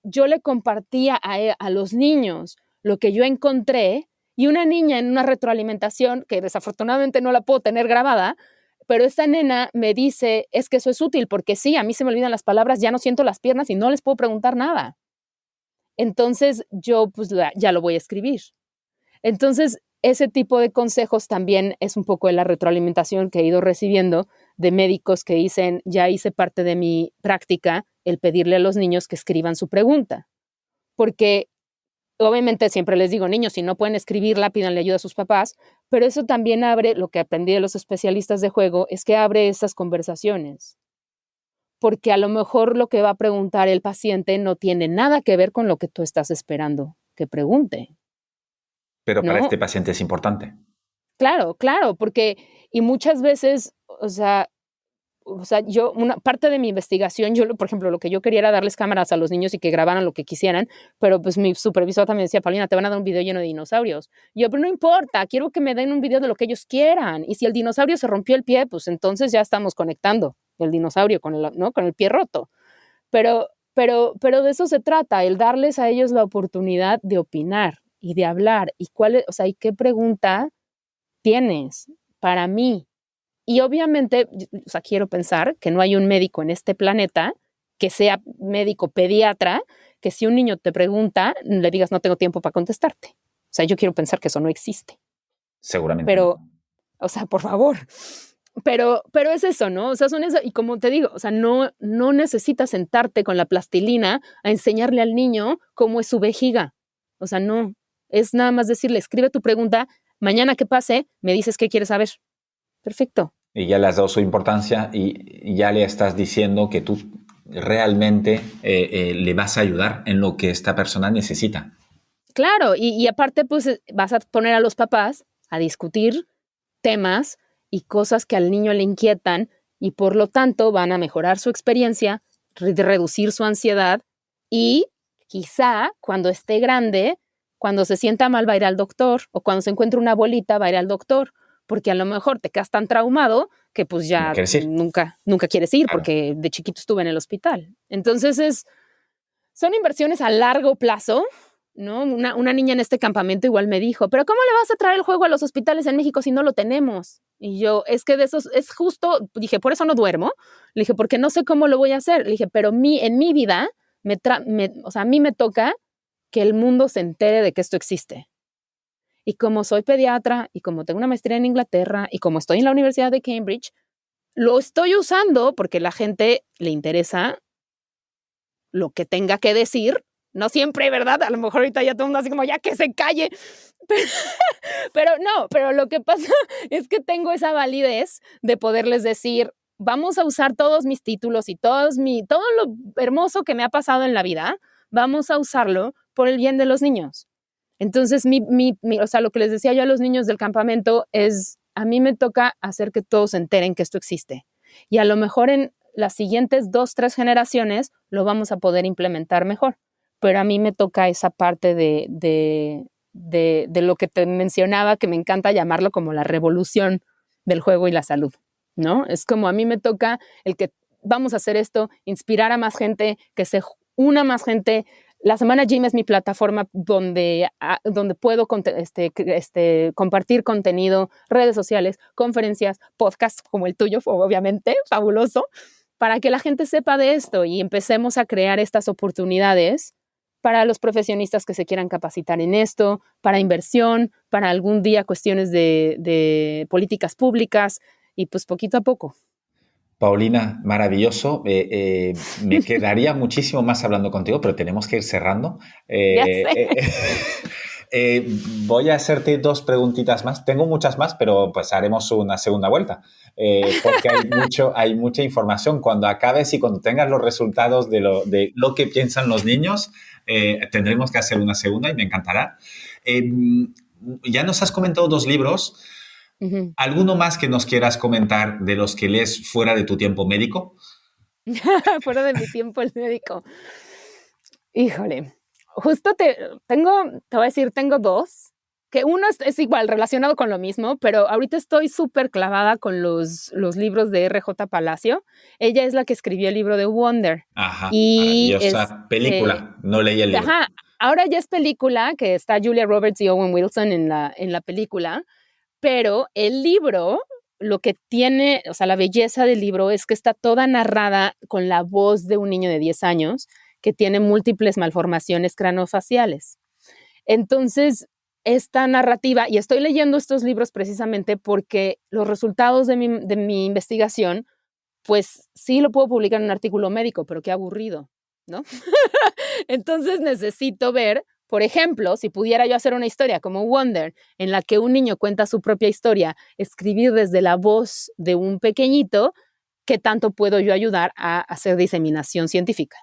Yo le compartía a los niños lo que yo encontré, y una niña en una retroalimentación, que desafortunadamente no la puedo tener grabada, pero esta nena me dice, es que eso es útil, porque sí, a mí se me olvidan las palabras, ya no siento las piernas y no les puedo preguntar nada. Entonces yo pues ya lo voy a escribir. Entonces ese tipo de consejos también es un poco de la retroalimentación que he ido recibiendo de médicos que dicen, ya hice parte de mi práctica el pedirle a los niños que escriban su pregunta. Porque obviamente siempre les digo, niños, si no pueden escribirla, pídanle ayuda a sus papás, pero eso también abre, lo que aprendí de los especialistas de juego, es que abre esas conversaciones. Porque a lo mejor lo que va a preguntar el paciente no tiene nada que ver con lo que tú estás esperando que pregunte. Pero para este paciente es importante. Claro, porque, y muchas veces, o sea, una parte de mi investigación, por ejemplo, lo que yo quería era darles cámaras a los niños y que grabaran lo que quisieran, pero pues mi supervisor también decía, Paulina, te van a dar un video lleno de dinosaurios. Y yo, pero no importa, quiero que me den un video de lo que ellos quieran. Y si el dinosaurio se rompió el pie, pues entonces ya estamos conectando el dinosaurio con el pie roto. Pero de eso se trata, el darles a ellos la oportunidad de opinar y de hablar. ¿Y y qué pregunta tienes para mí? Y obviamente, quiero pensar que no hay un médico en este planeta que sea médico pediatra, que si un niño te pregunta, le digas, no tengo tiempo para contestarte. O sea, yo quiero pensar que eso no existe. Seguramente. Pero, por favor. Pero es eso, ¿no? O sea, son eso. Y como te digo, o sea, no necesitas sentarte con la plastilina a enseñarle al niño cómo es su vejiga. O sea, no. Es nada más decirle, escribe tu pregunta, mañana que pase, me dices qué quieres saber. Perfecto. Y ya le has dado su importancia y ya le estás diciendo que tú realmente le vas a ayudar en lo que esta persona necesita. Claro, y aparte pues vas a poner a los papás a discutir temas y cosas que al niño le inquietan y por lo tanto van a mejorar su experiencia, reducir su ansiedad y quizá cuando esté grande, cuando se sienta mal va a ir al doctor o cuando se encuentre una bolita va a ir al doctor, porque a lo mejor te quedas tan traumado que pues ya nunca quieres ir, claro, porque de chiquito estuve en el hospital. Entonces son inversiones a largo plazo, ¿no? Una niña en este campamento igual me dijo, pero ¿cómo le vas a traer el juego a los hospitales en México si no lo tenemos? Y yo, es que de esos, es justo, dije, por eso no duermo. Le dije, porque no sé cómo lo voy a hacer. Le dije, pero en mi vida, a mí me toca que el mundo se entere de que esto existe. Y como soy pediatra y como tengo una maestría en Inglaterra y como estoy en la Universidad de Cambridge, lo estoy usando porque a la gente le interesa lo que tenga que decir. No siempre, ¿verdad? A lo mejor ahorita ya todo el mundo así como, ya que se calle. Pero lo que pasa es que tengo esa validez de poderles decir, vamos a usar todos mis títulos y todo lo hermoso que me ha pasado en la vida, vamos a usarlo por el bien de los niños. Entonces, lo que les decía yo a los niños del campamento es, a mí me toca hacer que todos se enteren que esto existe. Y a lo mejor en las siguientes 2, 3 generaciones lo vamos a poder implementar mejor. Pero a mí me toca esa parte de lo que te mencionaba, que me encanta llamarlo como la revolución del juego y la salud, ¿no? Es como a mí me toca el que vamos a hacer esto, inspirar a más gente, que se una más gente. La Semana Gym es mi plataforma donde puedo compartir contenido, redes sociales, conferencias, podcasts como el tuyo, obviamente, fabuloso, para que la gente sepa de esto y empecemos a crear estas oportunidades para los profesionistas que se quieran capacitar en esto, para inversión, para algún día cuestiones de políticas públicas y pues poquito a poco. Paulina, maravilloso. Me quedaría muchísimo más hablando contigo, pero tenemos que ir cerrando. Ya sé. Voy a hacerte 2 preguntitas más. Tengo muchas más, pero pues haremos una segunda vuelta, porque hay mucha información. Cuando acabes y cuando tengas los resultados de lo que piensan los niños, tendremos que hacer una segunda y me encantará. ya nos has comentado 2 libros. Ujú. ¿Alguno más que nos quieras comentar de los que lees fuera de tu tiempo médico? Fuera de mi tiempo el médico. Híjole, justo te voy a decir, tengo 2, que uno es igual, relacionado con lo mismo, pero ahorita estoy súper clavada con los libros de R.J. Palacio. Ella es la que escribió el libro de Wonder. Ajá, Y, maravillosa película. No leí el libro. ajá, ahora ya es película, que está Julia Roberts y Owen Wilson en la película, pero el libro, lo que tiene, o sea, la belleza del libro es que está toda narrada con la voz de un niño de 10 años que tiene múltiples malformaciones craneofaciales. Entonces, esta narrativa, y estoy leyendo estos libros precisamente porque los resultados de mi investigación, pues sí lo puedo publicar en un artículo médico, pero qué aburrido, ¿no? Entonces necesito ver, por ejemplo, si pudiera yo hacer una historia como Wonder, en la que un niño cuenta su propia historia, escribir desde la voz de un pequeñito, ¿qué tanto puedo yo ayudar a hacer diseminación científica?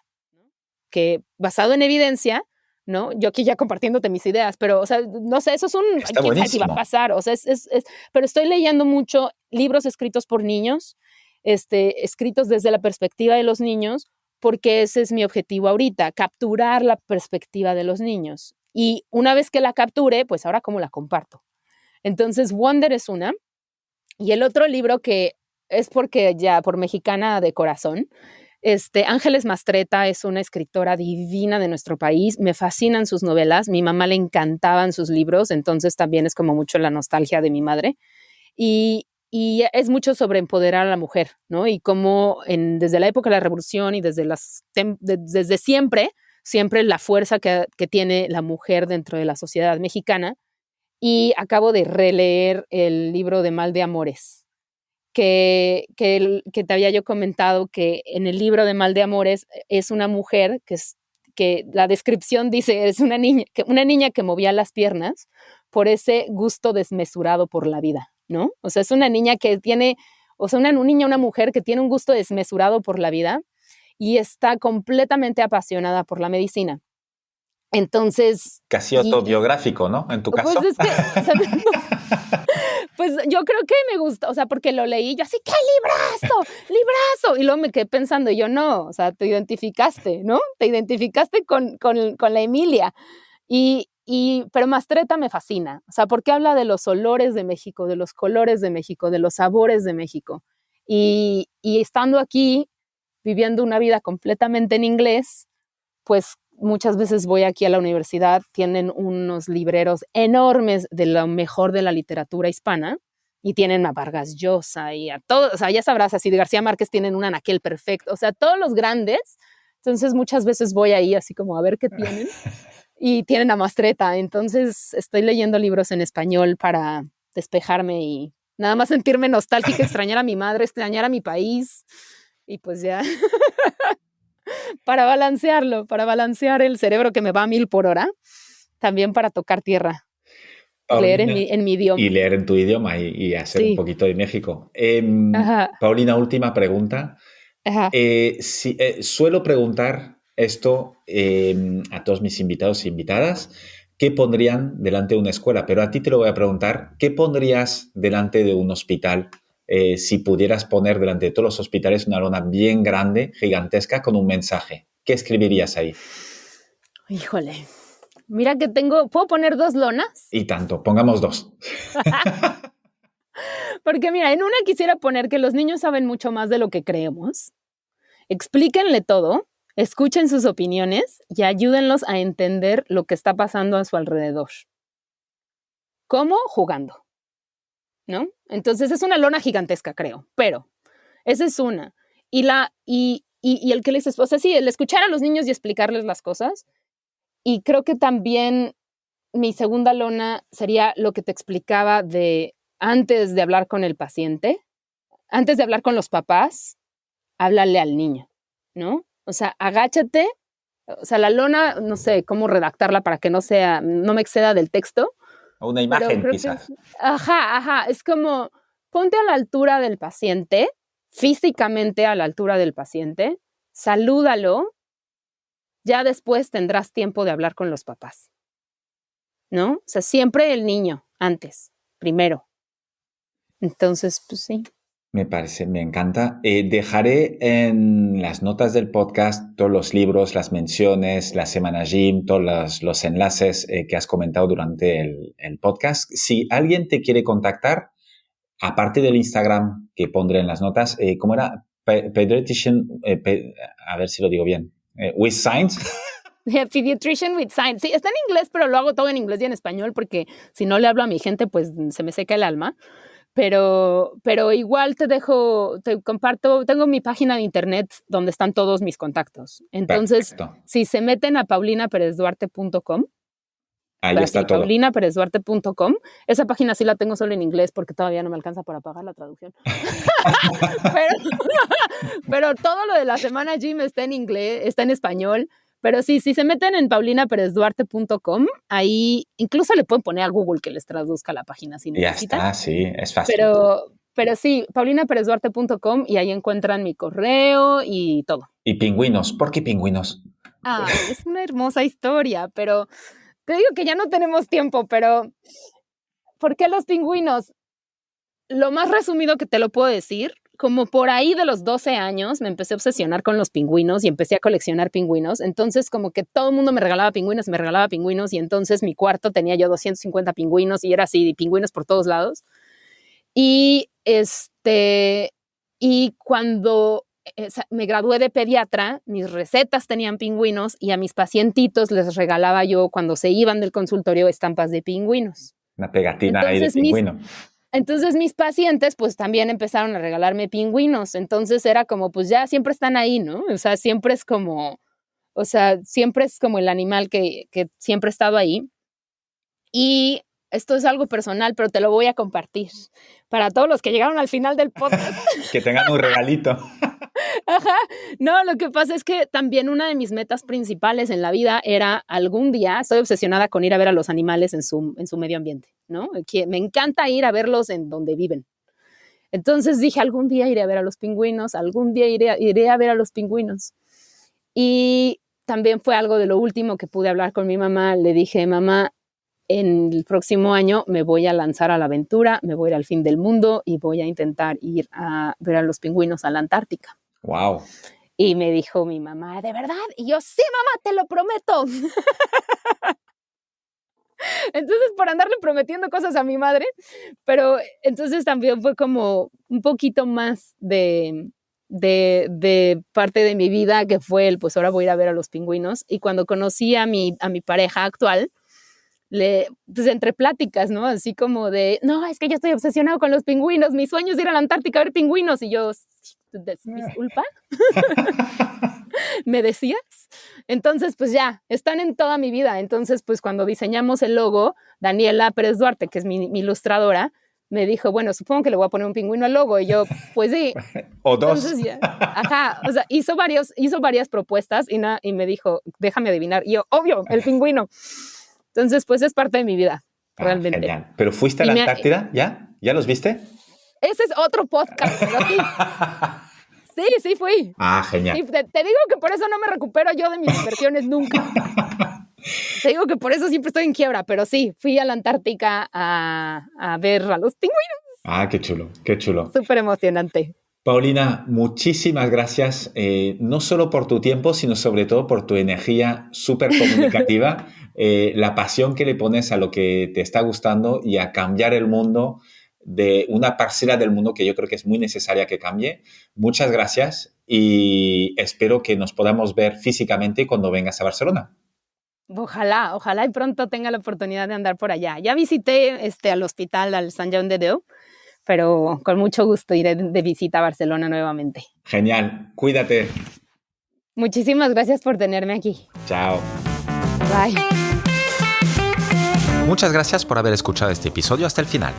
Que basado en evidencia, ¿no? Yo aquí ya compartiéndote mis ideas, pero, o sea, no sé, eso es Está quién sabe si va a buenísimo. pasar, o sea, pero estoy leyendo mucho libros escritos por niños, escritos desde la perspectiva de los niños, porque ese es mi objetivo ahorita, capturar la perspectiva de los niños. Y una vez que la capture, pues ahora cómo la comparto. Entonces, Wonder es una, y el otro libro que es porque ya por mexicana de corazón, Ángeles Mastretta es una escritora divina de nuestro país. Me fascinan sus novelas. Mi mamá le encantaban sus libros, entonces también es como mucho la nostalgia de mi madre. Y es mucho sobre empoderar a la mujer, ¿no? Y cómo desde la época de la Revolución y desde siempre, siempre la fuerza que tiene la mujer dentro de la sociedad mexicana. Y acabo de releer el libro de Mal de Amores, que te había yo comentado que en el libro de Mal de Amores es una mujer que la descripción dice es una niña que movía las piernas por ese gusto desmesurado por la vida, ¿no? O sea, es una niña que tiene, o sea, una mujer que tiene un gusto desmesurado por la vida y está completamente apasionada por la medicina. Entonces, Casi autobiográfico, ¿no? En tu pues caso. es que, o sea, pues yo creo que me gustó, o sea, porque lo leí yo así, ¡qué librazo! ¡Librazo! Y luego me quedé pensando, y yo no, o sea, te identificaste, ¿no? Te identificaste con la Emilia. Pero Mastretta me fascina, o sea, porque habla de los olores de México, de los colores de México, de los sabores de México. Y estando aquí, viviendo una vida completamente en inglés, pues muchas veces voy aquí a la universidad, tienen unos libreros enormes de lo mejor de la literatura hispana y tienen a Vargas Llosa y a todos, o sea, ya sabrás, así de García Márquez tienen un anaquel perfecto, o sea, todos los grandes. Entonces muchas veces voy ahí así como a ver qué tienen y tienen a Mastretta. Entonces estoy leyendo libros en español para despejarme y nada más sentirme nostálgica, extrañar a mi madre, extrañar a mi país y pues ya. Para balancear el cerebro que me va a 1000 por hora, también para tocar tierra y leer en Paulina, mi y idioma. leer en tu idioma y hacer un Sí, poquito de México. ajá, Paulina, última pregunta. ajá. Suelo preguntar esto a todos mis invitados e invitadas, ¿qué pondrían delante de una escuela? Pero a ti te lo voy a preguntar, ¿qué pondrías delante de un hospital si pudieras poner delante de todos los hospitales una lona bien grande, gigantesca, con un mensaje? ¿Qué escribirías ahí? Híjole, mira que ¿puedo poner 2 lonas? Y tanto, pongamos dos. Porque mira, en una quisiera poner que los niños saben mucho más de lo que creemos. Explíquenle todo, escuchen sus opiniones y ayúdenlos a entender lo que está pasando a su alrededor. ¿Cómo? Jugando, ¿no? Entonces es una lona gigantesca, creo, pero esa es una. Y el que les, o sea, sí, el escuchar a los niños y explicarles las cosas. Y creo que también mi segunda lona sería lo que te explicaba de antes de hablar con el paciente, antes de hablar con los papás, háblale al niño, ¿no? O sea, agáchate, o sea, la lona, no sé cómo redactarla para que no me exceda del texto, Una pero imagen, creo que es, quizás. ajá, es como ponte a la altura del paciente, físicamente a la altura del paciente, salúdalo, ya después tendrás tiempo de hablar con los papás. ¿no? O sea, siempre el niño antes, primero. Entonces, pues sí. Me encanta. Dejaré en las notas del podcast todos los libros, las menciones, la semana gym, todos los enlaces que has comentado durante el podcast. Si alguien te quiere contactar, aparte del Instagram que pondré en las notas, ¿cómo era? Pediatrician, a ver si lo digo bien. With Signs. Pediatrician with Signs. Sí, está en inglés, pero lo hago todo en inglés y en español porque si no le hablo a mi gente, pues se me seca el alma. Pero igual te comparto, tengo mi página de internet donde están todos mis contactos. Entonces, perfecto. Si se meten a paulinaperezduarte.com, ahí está todo. paulinaperezduarte.com, esa página sí la tengo solo en inglés porque todavía no me alcanza para pagar la traducción. pero todo lo de la semana gym está en inglés, está en español. Pero sí, si se meten en paulinaperezduarte.com, ahí incluso le pueden poner a Google que les traduzca la página si necesitan. Ya está, sí, es fácil. Pero sí, paulinaperezduarte.com y ahí encuentran mi correo y todo. ¿Y pingüinos? ¿Por qué pingüinos? Es una hermosa historia, pero te digo que ya no tenemos tiempo, pero ¿por qué los pingüinos? Lo más resumido que te lo puedo decir, como por ahí de los 12 años me empecé a obsesionar con los pingüinos y empecé a coleccionar pingüinos. Entonces como que todo el mundo me regalaba pingüinos y entonces mi cuarto tenía yo 250 pingüinos y era así, pingüinos por todos lados. Y cuando me gradué de pediatra, mis recetas tenían pingüinos y a mis pacientitos les regalaba yo cuando se iban del consultorio estampas de pingüinos. Una pegatina ahí de pingüino. Entonces mis pacientes pues también empezaron a regalarme pingüinos, entonces era como pues ya siempre están ahí, ¿no? O sea, siempre es como el animal que siempre ha estado ahí. Y esto es algo personal, pero te lo voy a compartir para todos los que llegaron al final del podcast. Que tengan un regalito. Ajá. No, lo que pasa es que también una de mis metas principales en la vida era algún día, estoy obsesionada con ir a ver a los animales en su medio ambiente, ¿no? Que me encanta ir a verlos en donde viven. Entonces dije, algún día iré a ver a los pingüinos, algún día iré a ver a los pingüinos. Y también fue algo de lo último que pude hablar con mi mamá. Le dije, mamá, en el próximo año me voy a lanzar a la aventura, me voy a ir al fin del mundo y voy a intentar ir a ver a los pingüinos a la Antártica. Wow. Y me dijo mi mamá, ¿de verdad? Y yo, sí, mamá, te lo prometo. Entonces, por andarle prometiendo cosas a mi madre, pero entonces también fue como un poquito más de parte de mi vida que fue pues ahora voy a ir a ver a los pingüinos. Y cuando conocí a mi pareja actual, pues entre pláticas, ¿no? Así como de, no, es que yo estoy obsesionado con los pingüinos, mi sueño es ir a la Antártica a ver pingüinos. Y yo, disculpa, ¿me decías? Entonces, pues ya, están en toda mi vida. Entonces, pues cuando diseñamos el logo, Daniela Pérez Duarte, que es mi ilustradora, me dijo, bueno, supongo que le voy a poner un pingüino al logo. Y yo, pues sí. O dos. Entonces, ya, ajá, o sea, hizo varias propuestas y me dijo, déjame adivinar. Y yo, obvio, el pingüino. Entonces, pues es parte de mi vida, realmente. Genial. ¿Pero fuiste a la Antártida? ¿Ya? ¿Ya los viste? Ese es otro podcast, pero sí. Sí, fui. Genial. Y te digo que por eso no me recupero yo de mis inversiones nunca. Te digo que por eso siempre estoy en quiebra, pero sí, fui a la Antártica a ver a los pingüinos. Qué chulo, qué chulo. Súper emocionante. Paulina, muchísimas gracias, no solo por tu tiempo, sino sobre todo por tu energía súper comunicativa, la pasión que le pones a lo que te está gustando y a cambiar el mundo de una parcela del mundo que yo creo que es muy necesaria que cambie. Muchas gracias y espero que nos podamos ver físicamente cuando vengas a Barcelona. Ojalá y pronto tenga la oportunidad de andar por allá. Ya visité al hospital, al Sant Joan de Déu, pero con mucho gusto iré de visita a Barcelona nuevamente. Genial, cuídate. Muchísimas gracias por tenerme aquí. Chao. Bye. Muchas gracias por haber escuchado este episodio hasta el final.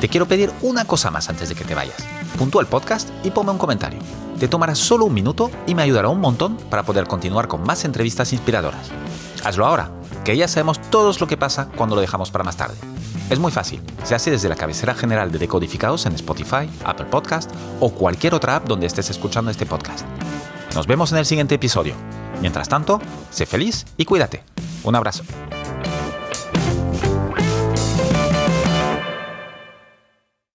Te quiero pedir una cosa más antes de que te vayas. Puntúa el podcast y ponme un comentario. Te tomará solo un minuto y me ayudará un montón para poder continuar con más entrevistas inspiradoras. Hazlo ahora, que ya sabemos todos lo que pasa cuando lo dejamos para más tarde. Es muy fácil, se hace desde la cabecera general de Decodificados en Spotify, Apple Podcast o cualquier otra app donde estés escuchando este podcast. Nos vemos en el siguiente episodio. Mientras tanto, sé feliz y cuídate. Un abrazo.